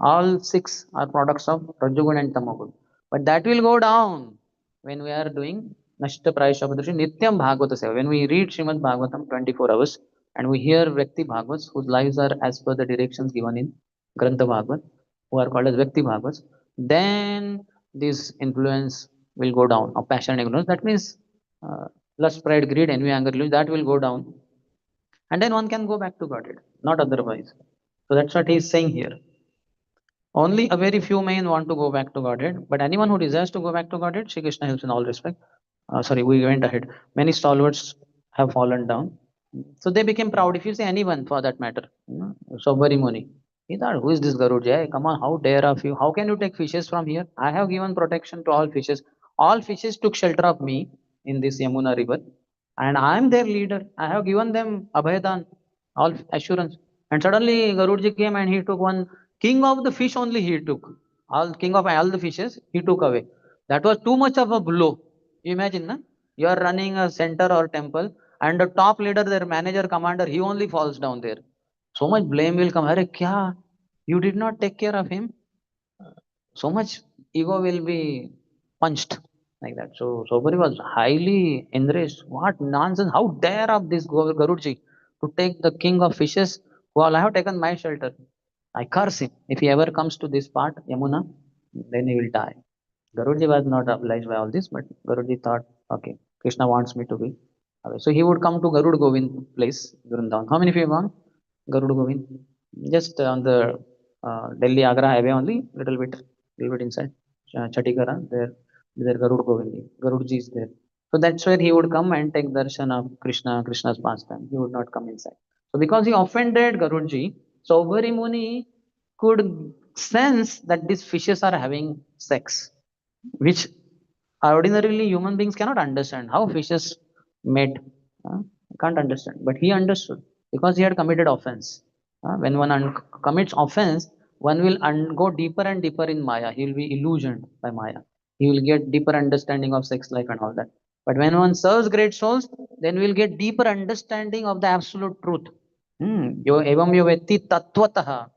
All six are products of rajoguna and tamoguna. But that will go down when we are doing Nashta Prayasha Padrashi Nityam Bhagavata Seva. When we read Śrīmad-Bhāgavatam 24 hours and we hear Vyakti Bhagavats whose lives are as per the directions given in Grantha Bhagavat, who are called as Vyakti Bhagavats, then this influence will go down of passion and ignorance. That means lust, pride, greed, envy, anger, delusion, that will go down. And then one can go back to Godhead, not otherwise. So that's what he is saying here. Only a very few men want to go back to Godhead, but anyone who desires to go back to Godhead, Shri Krishna helps in all respect. Sorry, we went ahead. Many stalwarts have fallen down. So they became proud. If you say anyone for that matter, Sobari Muni, he thought, who is this Garuda? Come on, how dare of you? How can you take fishes from here? I have given protection to all fishes. All fishes took shelter of me in this Yamuna river, and I am their leader. I have given them Abhayadan, all assurance. And suddenly Garuda came and he took one king of the fish only he took. All king of all the fishes he took away. That was too much of a blow. You imagine, na? You are running a center or temple, and the top leader, their manager, commander, he only falls down there. So much blame will come. Arey, kya? You did not take care of him. So much ego will be punched like that. So Sobari was highly enraged. What nonsense! How dare of this Garudji to take the king of fishes who all I have taken my shelter. I curse him. If he ever comes to this part, Yamuna, then he will die. Garuji was not obliged by all this, but Garuji thought, okay, Krishna wants me to be away. So he would come to Garud Govind place, Vrindavan. How many of you have gone? Garud Govind. Just on the Delhi Agra highway only, little bit inside. Chatikara, there Garud Govind. Garudji is there. So that's where he would come and take darshan of Krishna, Krishna's pastime. He would not come inside. So because he offended Garudji, Saubhari Muni could sense that these fishes are having sex, which ordinarily human beings cannot understand how fishes made. Can't understand, but he understood because he had committed offense. When one commits offense, one will go deeper and deeper in Maya. He will be illusioned by Maya. He will get deeper understanding of sex life and all that. But when one serves great souls, then we'll get deeper understanding of the absolute truth. Yo evam yo vetti tattvataha.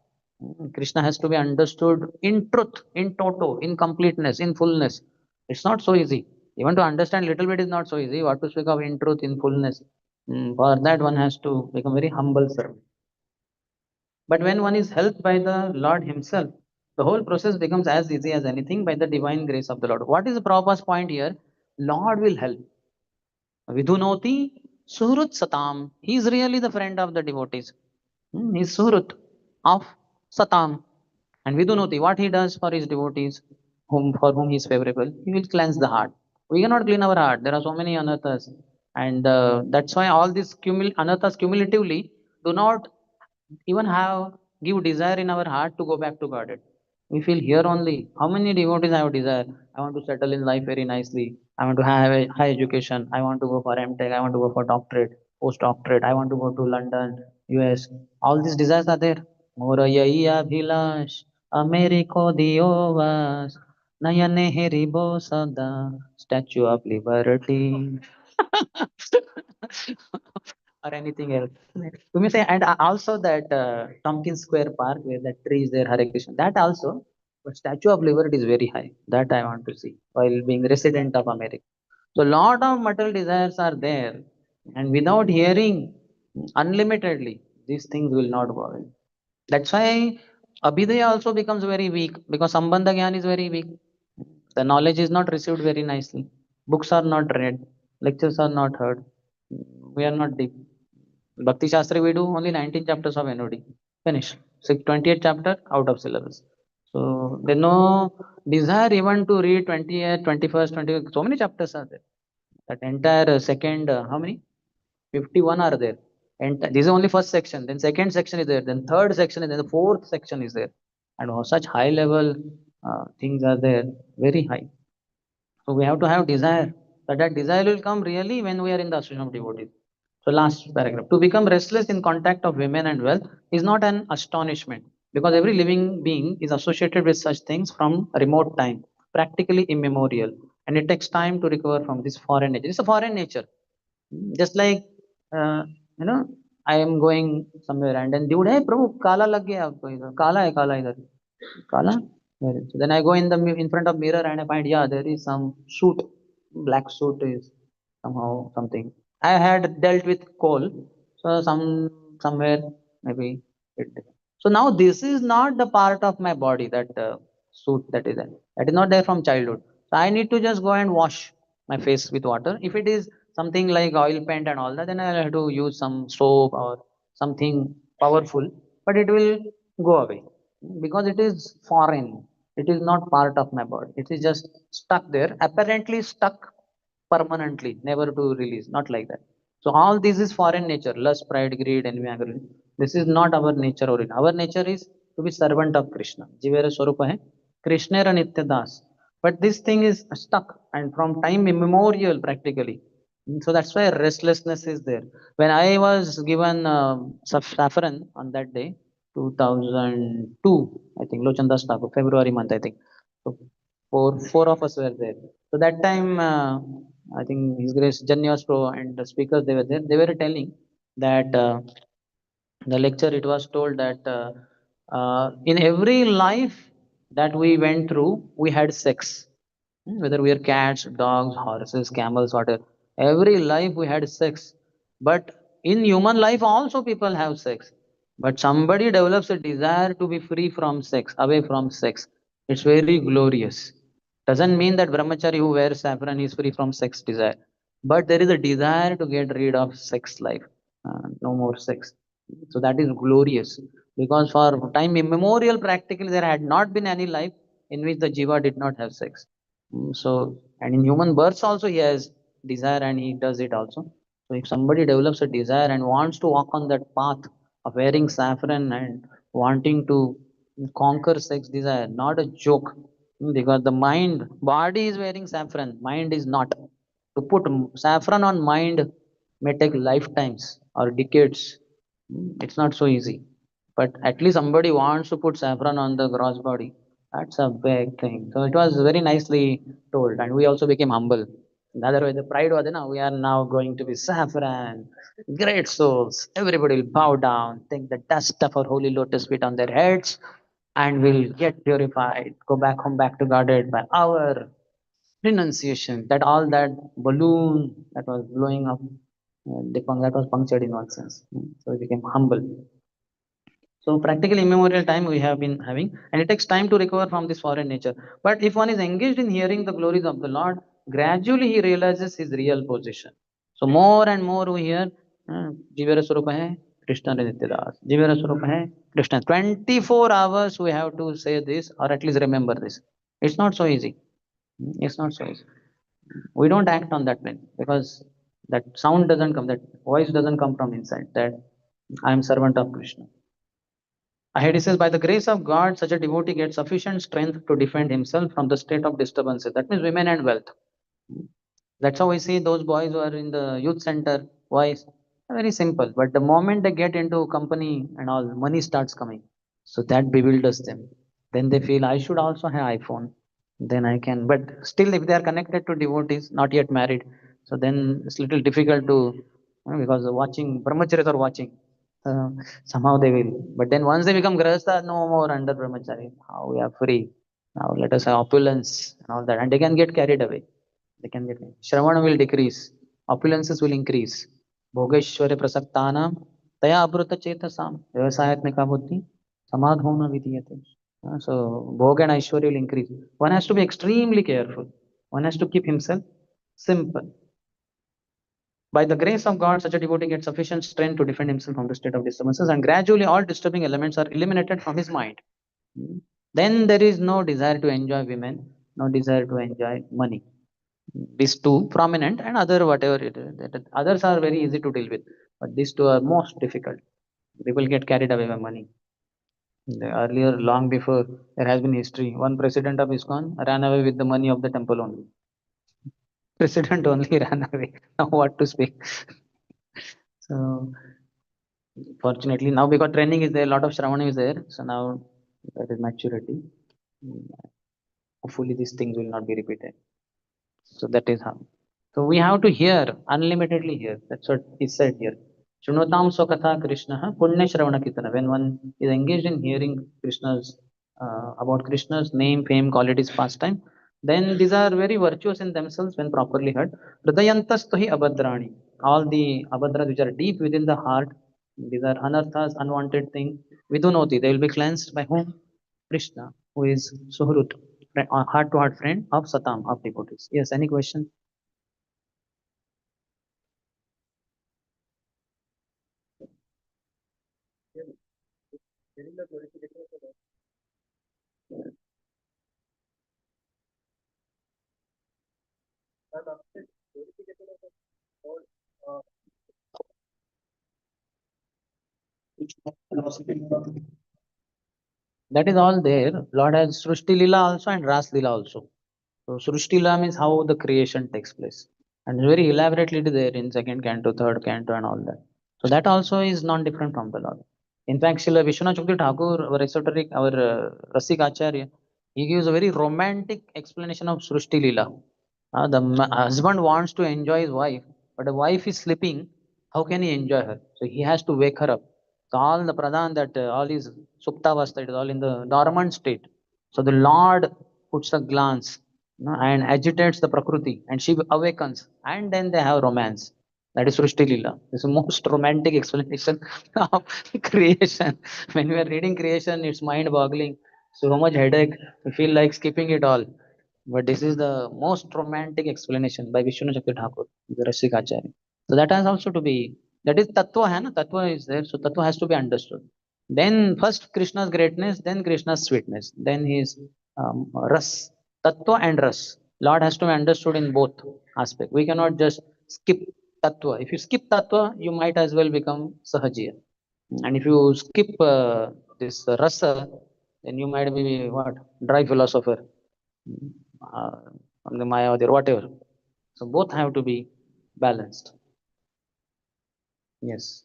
Krishna has to be understood in truth, in toto, in completeness, in fullness. It's not so easy. Even to understand little bit is not so easy. What to speak of in truth, in fullness. For that, one has to become very humble servant. But when one is helped by the Lord Himself, the whole process becomes as easy as anything by the divine grace of the Lord. What is the Prabhupada's point here? Lord will help. Vidunoti Surut Satam. He is really the friend of the devotees. He is Surut of Satam. And Vidunoti, what he does for his devotees, for whom he is favorable, he will cleanse the heart. We cannot clean our heart. There are so many anathas. And that's why all these anathas cumulatively do not even give desire in our heart to go back to God. We feel here only. How many devotees have desire? I want to settle in life very nicely. I want to have a high education. I want to go for MTech. I want to go for doctorate, postdoctorate. I want to go to London, US. All these desires are there. Moraya Bhilash, Americo Diovas, Nayane Heribo Sada, Statue of Liberty. Or anything else. You may say, and also that Tompkins Square Park where that tree is there, Hare Krishna. That also, but Statue of Liberty is very high. That I want to see while being resident of America. So lot of material desires are there, and without hearing unlimitedly, these things will not go away. That's why Abhidaya also becomes very weak because Sambandha Gyan is very weak. The knowledge is not received very nicely. Books are not read. Lectures are not heard. We are not deep. Bhakti Shastra we do only 19 chapters of NOD. Finish. 28 chapter out of syllabus. So there's no desire even to read 20th, 21st, 20. So many chapters are there. That entire second, how many? 51 are there. And this is only first section. Then second section is there. Then third section is there. The fourth section is there. And such high level things are there. Very high. So we have to have desire. But that desire will come really when we are in the association of devotees. So last paragraph. To become restless in contact of women and wealth is not an astonishment because every living being is associated with such things from remote time, practically immemorial. And it takes time to recover from this foreign nature. It's a foreign nature. Just like, uh, I am going somewhere and then dude, hey, Prabhu, kala lag gaya aapko idhar. Kala idhar. Kala? Where is it? Then I go in front of mirror and I find, yeah, there is some shoot black suit is somehow something. I had dealt with coal, so somewhere maybe it. So now this is not the part of my body, that suit that is there. That is not there from childhood. So I need to just go and wash my face with water. If it is something like oil paint and all that, then I'll have to use some soap or something powerful, but it will go away because it is foreign. It is not part of my body. It is just stuck there, apparently stuck permanently, never to release. Not like that. So all this is foreign nature: lust, pride, greed, envy, anger. This is not our nature origin. Our nature is to be servant of Krishna. Jivera Swarupa hai Krishnera Nitya Das. But this thing is stuck, and from time immemorial, practically. So that's why restlessness is there. When I was given saffron on that day, 2002, I think, Lochandas Thakur, February month, I think. So four of us were there. So that time, I think His Grace Janyos Pro and the speakers, they were there. They were telling that the lecture, it was told that in every life that we went through, we had sex. Whether we are cats, dogs, horses, camels, whatever. Every life we had sex. But in human life also people have sex. But somebody develops a desire to be free from sex, away from sex. It's very glorious. Doesn't mean that brahmachari who wears saffron is free from sex desire. But there is a desire to get rid of sex life. No more sex. So that is glorious. Because for time immemorial, practically there had not been any life in which the jiva did not have sex. So, and in human births also he has desire and he does it also. So if somebody develops a desire and wants to walk on that path of wearing saffron and wanting to conquer sex desire, not a joke. Because the mind, body is wearing saffron, mind is not. To put saffron on mind may take lifetimes or decades. It's not so easy. But at least somebody wants to put saffron on the gross body. That's a big thing. So it was very nicely told, and we also became humble. Otherwise, the pride was, we are now going to be saffron, great souls. Everybody will bow down, take the dust of our holy lotus feet on their heads, and will get purified, go back home, back to Godhead by our renunciation. That all that balloon that was blowing up, that was punctured in one sense. So we became humble. So practically immemorial time we have been having, and it takes time to recover from this foreign nature. But if one is engaged in hearing the glories of the Lord, gradually he realizes his real position. So more and more we hear, Jivera Swarupa hai, Krishna Nityadas. Jivera Swarupa hai, Krishna. 24 hours we have to say this, or at least remember this. It's not so easy. It's not so easy. We don't act on that way because that sound doesn't come, that voice doesn't come from inside, that I am servant of Krishna. Ahead he says, by the grace of God, such a devotee gets sufficient strength to defend himself from the state of disturbances. That means women and wealth. That's how we see those boys who are in the youth center, boys, very simple. But the moment they get into company and all, money starts coming. So that bewilders them. Then they feel, I should also have iPhone. Then I can. But still, if they are connected to devotees, not yet married, so then it's little difficult to, because watching, brahmacharis are watching. Uh, Somehow they will. But then once they become grahastha, no more under brahmachari. Now we are free. Now let us have opulence and all that. And they can get carried away. They can get Shravana will decrease, opulences will increase. Bhogeshware prasaktanam taya abruta chetasam vyavasayatmika buddhi samadhona vidiyate. So Bhog and Aishwarya will increase. One has to be extremely careful. One has to keep himself simple. By the grace of God, such a devotee gets sufficient strength to defend himself from the state of disturbances, and gradually all disturbing elements are eliminated from his mind. Then there is no desire to enjoy women, no desire to enjoy money. These two prominent, and other whatever it is. Others are very easy to deal with, but these two are most difficult. People get carried away by money. Earlier, long before, there has been history. One president of ISKCON ran away with the money of the temple only. President only ran away. Now what to speak? So fortunately now, because training is there, a lot of Shravana is there. So now that is maturity. Hopefully these things will not be repeated. So that is how. So we have to hear, unlimitedly hear. That's what is said here. Shrunotam Swakatha Krishna Punya Shravana Kirtana. When one is engaged in hearing Krishna's about Krishna's name, fame, qualities, pastime, Then these are very virtuous in themselves when properly heard. Hridayantastahi abhadrani. All the abhadras which are deep within the heart, these are anarthas, unwanted things. Vidunoti, they will be cleansed by whom? Krishna, who is Suhrut, heart to heart friend of Satam, of devotees. Yes, any question? That is all there. Lord has Srushti Lila also and Ras Lila also. So Srushti Lila means how the creation takes place. And very elaborately there in second canto, third canto and all that. So that also is non-different from the Lord. In fact, Srila Vishwanath Chakravarti Thakur, our esoteric, our Rasik Acharya, he gives a very romantic explanation of Srushti Lila. Husband wants to enjoy his wife, but the wife is sleeping. How can he enjoy her? So he has to wake her up. So all the pradhan that all is suptavastha, it is all in the dormant state. So the Lord puts a glance, and agitates the prakriti, and she awakens, and then they have romance. That is Srushti Lila. It's the most romantic explanation of creation. When we are reading creation, it's mind-boggling. So much headache. We feel like skipping it all. But this is the most romantic explanation by Vishnu Chakra Thakur, the Rasik Acharya. So that has also to be, that is Tattva, hai na? Tattva is there, so Tattva has to be understood. Then first Krishna's greatness, then Krishna's sweetness, then his Ras, Tattva and Ras. Lord has to be understood in both aspects. We cannot just skip Tattva. If you skip Tattva, you might as well become Sahajiya. And if you skip this Rasa, then you might be what? Dry philosopher, uh, from the Maya or whatever. So both have to be balanced. Yes.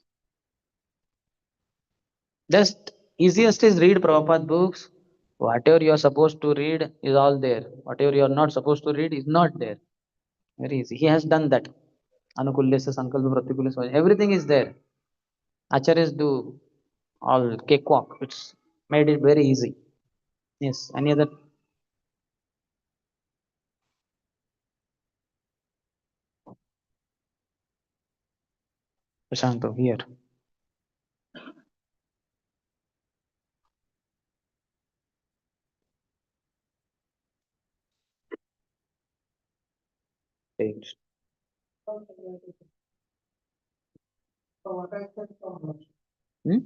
Just easiest is read Prabhupada books. Whatever you are supposed to read is all there. Whatever you are not supposed to read is not there. Very easy. He has done that. Anukulyasya, Sankalpa, Pratikulyasya, everything is there. Acharyas do all cakewalk. It's made it very easy. Yes. Any other? Prashanto, here. Page. Hmm?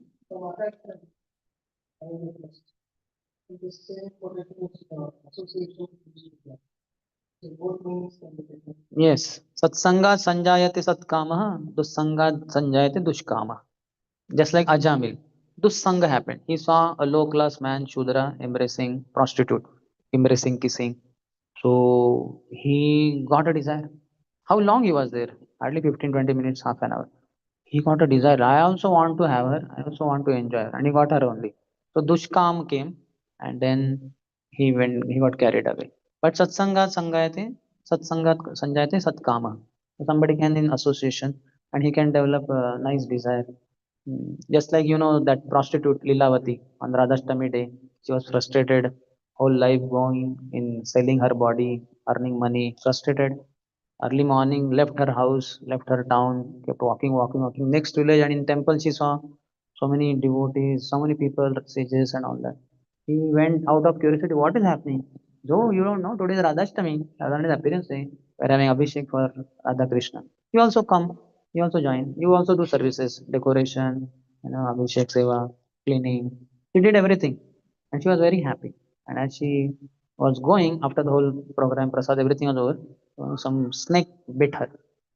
Yes. Satsanga sanjayate satkamaha, dussanga sanjayate dushkama. Just like Ajamil. Dussanga happened. He saw a low class man, Shudra, embracing prostitute, embracing kissing. So he got a desire. How long he was there? Hardly 15, 20 minutes, half an hour. He got a desire. I also want to have her. I also want to enjoy her. And he got her only. So Dushkam came, and then he got carried away. But Satsangat Sanjayate Satkama. So somebody can in association, and he can develop a nice desire. Just like that prostitute Lilavati on Radhashtami day, she was frustrated, whole life going in selling her body, earning money, frustrated. Early morning, left her house, left her town, kept walking, walking, walking. Next village, and in temple she saw so many devotees, so many people, sages and all that. He went out of curiosity, what is happening? Though you don't know, today is Radhashtami, Radharani's appearance day. We're having Abhishek for Radha Krishna. You also come, you also join, you also do services, decoration, Abhishek Seva, cleaning. She did everything. And she was very happy. And as she was going, after the whole program, Prasad, everything was over, some snake bit her.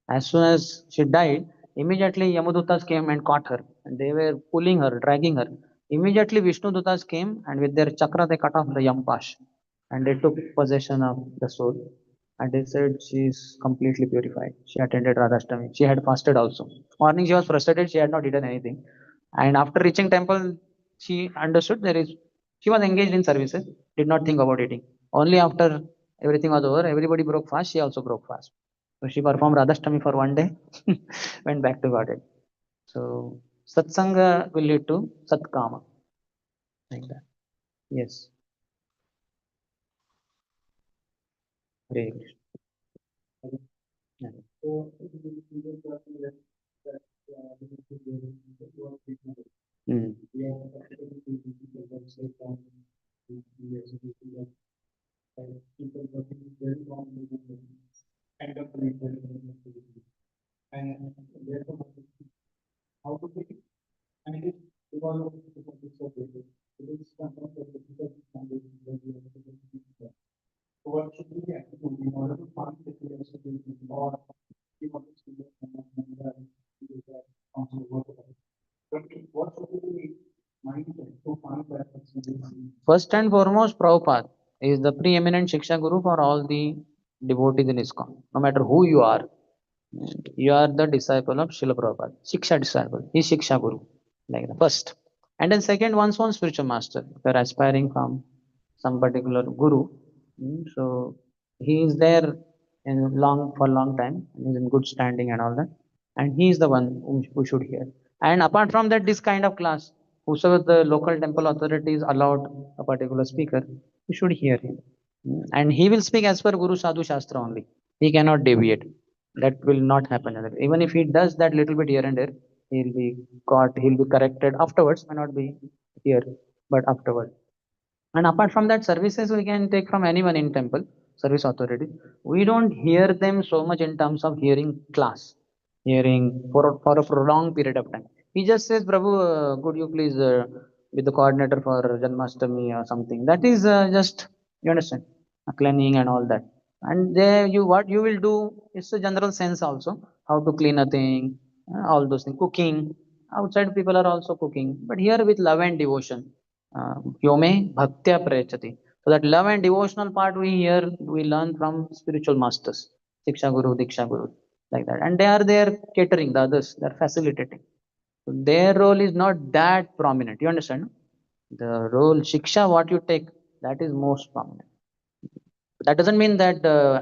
As soon as she died, immediately Yamudutas came and caught her. And they were pulling her, dragging her. Immediately Vishnu Dutas came and with their chakra they cut off the Yampash. And they took possession of the soul. And they said she is completely purified. She attended Radhashtami. She had fasted also. Morning she was frustrated, she had not eaten anything. And after reaching temple, she understood she was engaged in services, did not think about eating. Only after everything was over, everybody broke fast, she also broke fast. So she performed Radhashtami for one day, went back to Godhead. So Satsanga will lead to Satkama. Like that. Yes. Hare Krishna. Yeah. Mm. First and foremost, Prabhupada is the preeminent Shiksha Guru for all the devotees in ISKCON. No matter who you are the disciple of Śrīla Prabhupāda. Shiksha disciple. He is Shiksha Guru. Like the first. And then second, one's own spiritual master. If you are aspiring from some particular guru, so he is there for long time, and he's in good standing and all that. And he is the one who should hear. And apart from that, this kind of class, whosoever the local temple authorities allowed a particular speaker, you should hear him. And he will speak as per Guru Sadhu Shastra only. He cannot deviate. That will not happen. Even if he does that little bit here and there, he'll be caught, he'll be corrected afterwards, may not be here, but afterwards. And apart from that, services we can take from anyone in temple, service authority. We don't hear them so much in terms of hearing class, hearing for a prolonged period of time. He just says, Prabhu, could you please be the coordinator for Janmashtami or something. That is just, you understand, cleaning and all that. And there you what you will do is a general sense also, how to clean a thing, all those things, cooking. Outside people are also cooking, but here with love and devotion. Yome bhaktya prayachati. So that love and devotional part we learn from spiritual masters, Siksha Guru, Diksha Guru, like that. And they are there catering the others, they are facilitating. So their role is not that prominent. You understand? The role Shiksha, what you take, that is most prominent. That doesn't mean that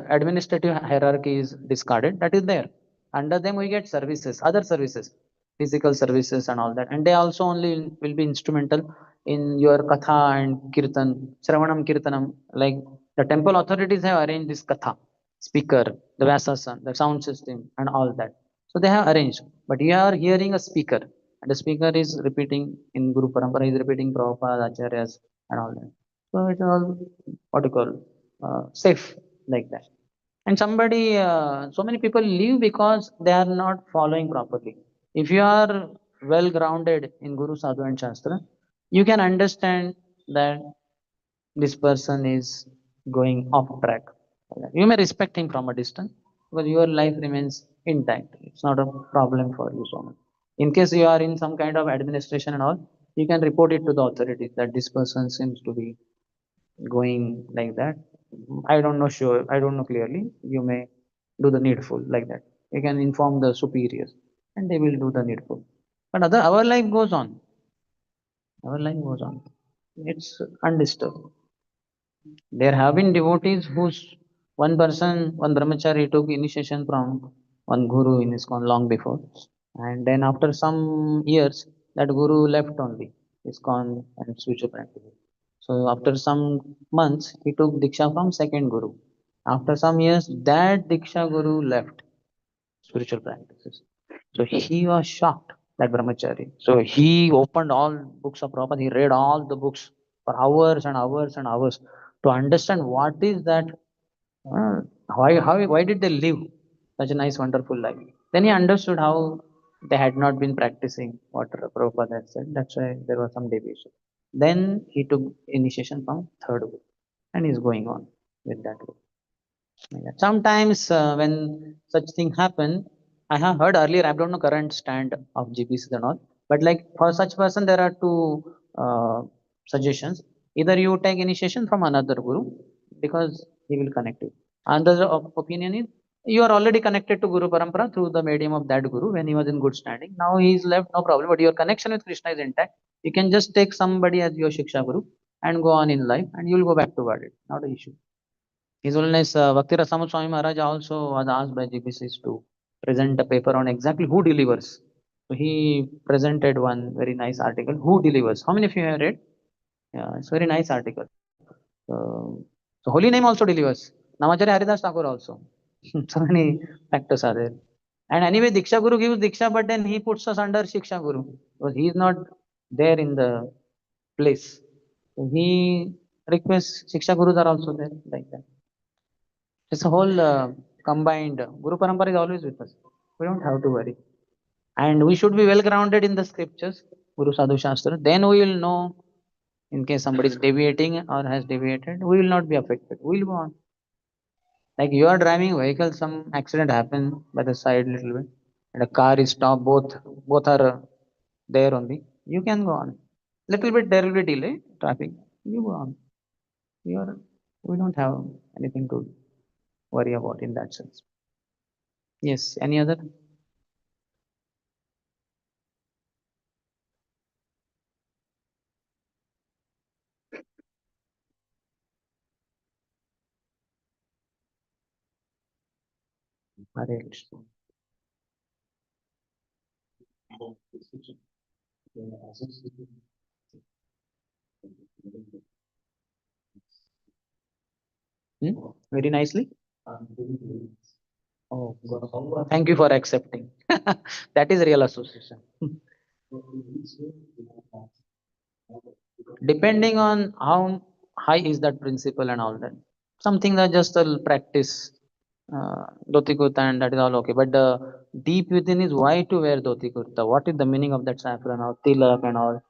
administrative hierarchy is discarded. That is there. Under them we get services, other services, physical services and all that. And they also only will be instrumental in your katha and kirtan, Shravanam Kirtanam. Like the temple authorities have arranged this katha, speaker, the Vyasasan, the sound system and all that. So they have arranged. But you are hearing a speaker, and the speaker is repeating in Guru Parampara, is repeating Prabhupada, Acharyas and all that. So it's all what you call safe, like that. And so many people leave because they are not following properly. If you are well grounded in Guru, Sadhu and Shastra, you can understand that this person is going off track. You may respect him from a distance, but your life remains intact. It's not a problem for you so much. In case you are in some kind of administration and all, you can report it to the authorities that this person seems to be going like that. I don't know sure, I don't know clearly. You may do the needful like that. You can inform the superiors and they will do the needful. But our life goes on. Our life goes on. It's undisturbed. There have been devotees whose one brahmachari took initiation from one guru in ISKCON long before. And then after some years, that guru left only ISKCON and spiritual practice. So after some months, he took Diksha from second Guru. After some years, that Diksha Guru left spiritual practices. So he was shocked, that brahmachari. So he opened all books of Prabhupada, he read all the books for hours and hours and hours to understand what is that, uh, why did they live such a nice, wonderful life. Then he understood how they had not been practicing what Prabhupada had said. That's why there was some deviation. Then he took initiation from third guru and is going on with that guru. Like that. Sometimes when such thing happen, I have heard earlier, I don't know current stand of GPCs and all, but like for such person, there are two suggestions. Either you take initiation from another guru because he will connect you. Another opinion is you are already connected to Guru Parampara through the medium of that guru when he was in good standing. Now he is left, no problem, but your connection with Krishna is intact. You can just take somebody as your Shiksha Guru and go on in life and you will go back to Vardit. Not an issue. His Holiness Bhakti Rasamut Swami Maharaj also was asked by GPCs to present a paper on exactly who delivers. So he presented one very nice article, Who Delivers. How many of you have read? Yeah, it's a very nice article. So holy name also delivers. Namacharya Haridas Thakur also. So many factors are there. And anyway, Diksha Guru gives Diksha, but then he puts us under Shiksha Guru because he is not there in the place. So he requests Shiksha Gurus are also there like that. It's a whole combined. Guru Parampara is always with us. We don't have to worry. And we should be well grounded in the scriptures, Guru Sadhu Shastra. Then we will know in case somebody is deviating or has deviated, we will not be affected. We will go on. Like you are driving a vehicle, some accident happened by the side little bit, and a car is stopped, both are there only. You can go on. Little bit there will be delay, traffic. You go on. You are we don't have anything to worry about in that sense. Yes, any other? Hare Krishna. Very nicely. Oh, God. Thank you for accepting. That is real association. Depending on how high is that principle and all that. Something that just a practice, dhoti kurta, and that is all okay. But the deep within is why to wear dhoti kurta. What is the meaning of that saffron or tilak and all?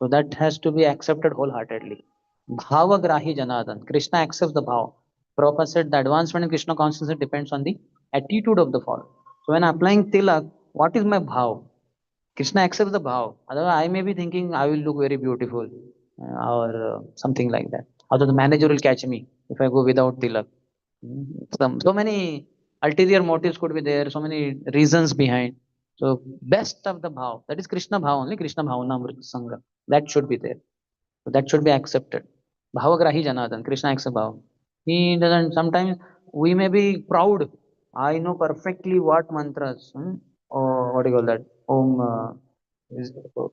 So that has to be accepted wholeheartedly. Bhavagrahi Janardhan. Krishna accepts the bhav. Prabhupada said the advancement in Krishna consciousness depends on the attitude of the follower. So when applying tilak, what is my bhav? Krishna accepts the bhav. Otherwise, I may be thinking I will look very beautiful or something like that. Although the manager will catch me if I go without tilak. So many ulterior motives could be there, so many reasons behind. So best of the bhav, that is Krishna bhav only, Krishna bhavana Amrita Sangha. That should be there. So that should be accepted. Bhavagrahi Janardhan, Krishna accepts bhav. He doesn't, sometimes we may be proud. I know perfectly what mantras, or what do you call that? Om,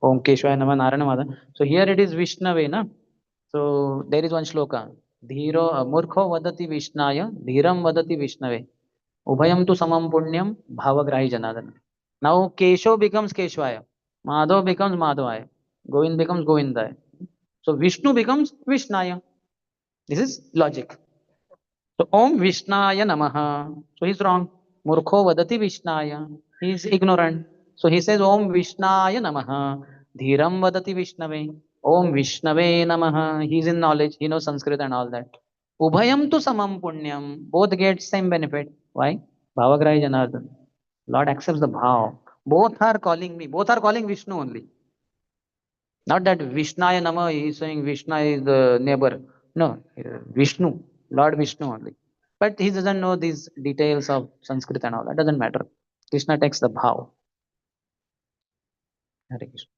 Om Keshwaya Namah Narayana Madhan. So here it is Vishnave, na? So there is one shloka. Dhiro Murkho Vadati Vishnaya, Dhiram Vadati Vishnave. Ubhayam tu samam punyam bhavagrahi Janardhan. Now Kesho becomes Keshwaya. Madhav becomes Madhavaya. Govind becomes Govindaya. So Vishnu becomes Vishnaya. This is logic. So Om Vishnaya Namaha. So he's wrong. Murkho Vadati Vishnaya. He is ignorant. So he says Om Vishnaya Namaha. Dhiram Vadati Vishnave. Om Vishnave Namaha. He is in knowledge. He knows Sanskrit and all that. Ubhayam tu samam punyam. Both get same benefit. Why? Bhavagrahi Janardhan. Lord accepts the bhav. Both are calling me. Both are calling Vishnu only. Not that Vishnaya Nama is saying Vishnu is the neighbor. No, Vishnu, Lord Vishnu only. But he doesn't know these details of Sanskrit and all. That doesn't matter. Krishna takes the bhav. Hare Krishna.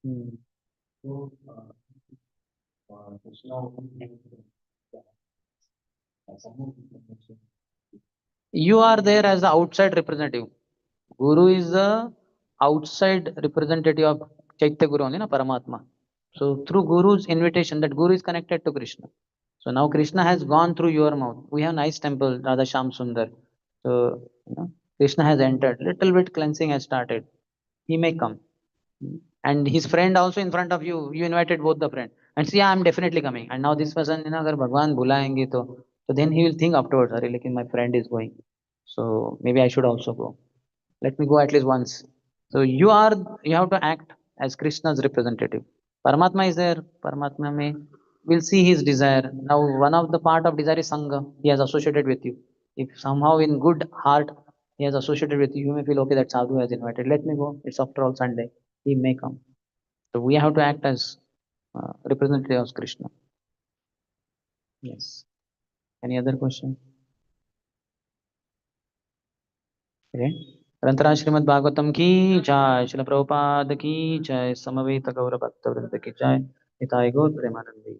Hmm. You are there as the outside representative. Guru is the outside representative of Chaitya Guru only, na Paramatma. So through Guru's invitation, that Guru is connected to Krishna. So now Krishna has gone through your mouth. We have nice temple, Radha Sham Sundar. So Krishna has entered. Little bit cleansing has started. He may come. And his friend also in front of you. You invited both the friend. And see, I'm definitely coming. And now this person, अगर भगवान बुलाएंगे तो, so then he will think afterwards, अरे लेकिन my friend is going. So maybe I should also go. Let me go at least once. So you have to act as Krishna's representative. Paramatma is there. Paramatma may will see his desire. Now one of the part of desire is Sangha. He has associated with you. If somehow in good heart he has associated with you, you may feel okay that Sadhu has invited. Let me go. It's after all Sunday. He may come. So we have to act as representative of Krishna. Yes. Any other question? Okay. ग्रंथराज Shrimad Bhagavatam की जय, श्रील प्रभुपाद की जय, समवेत गौर भक्त वृंद की जय। Nitai Gaur Premanandi.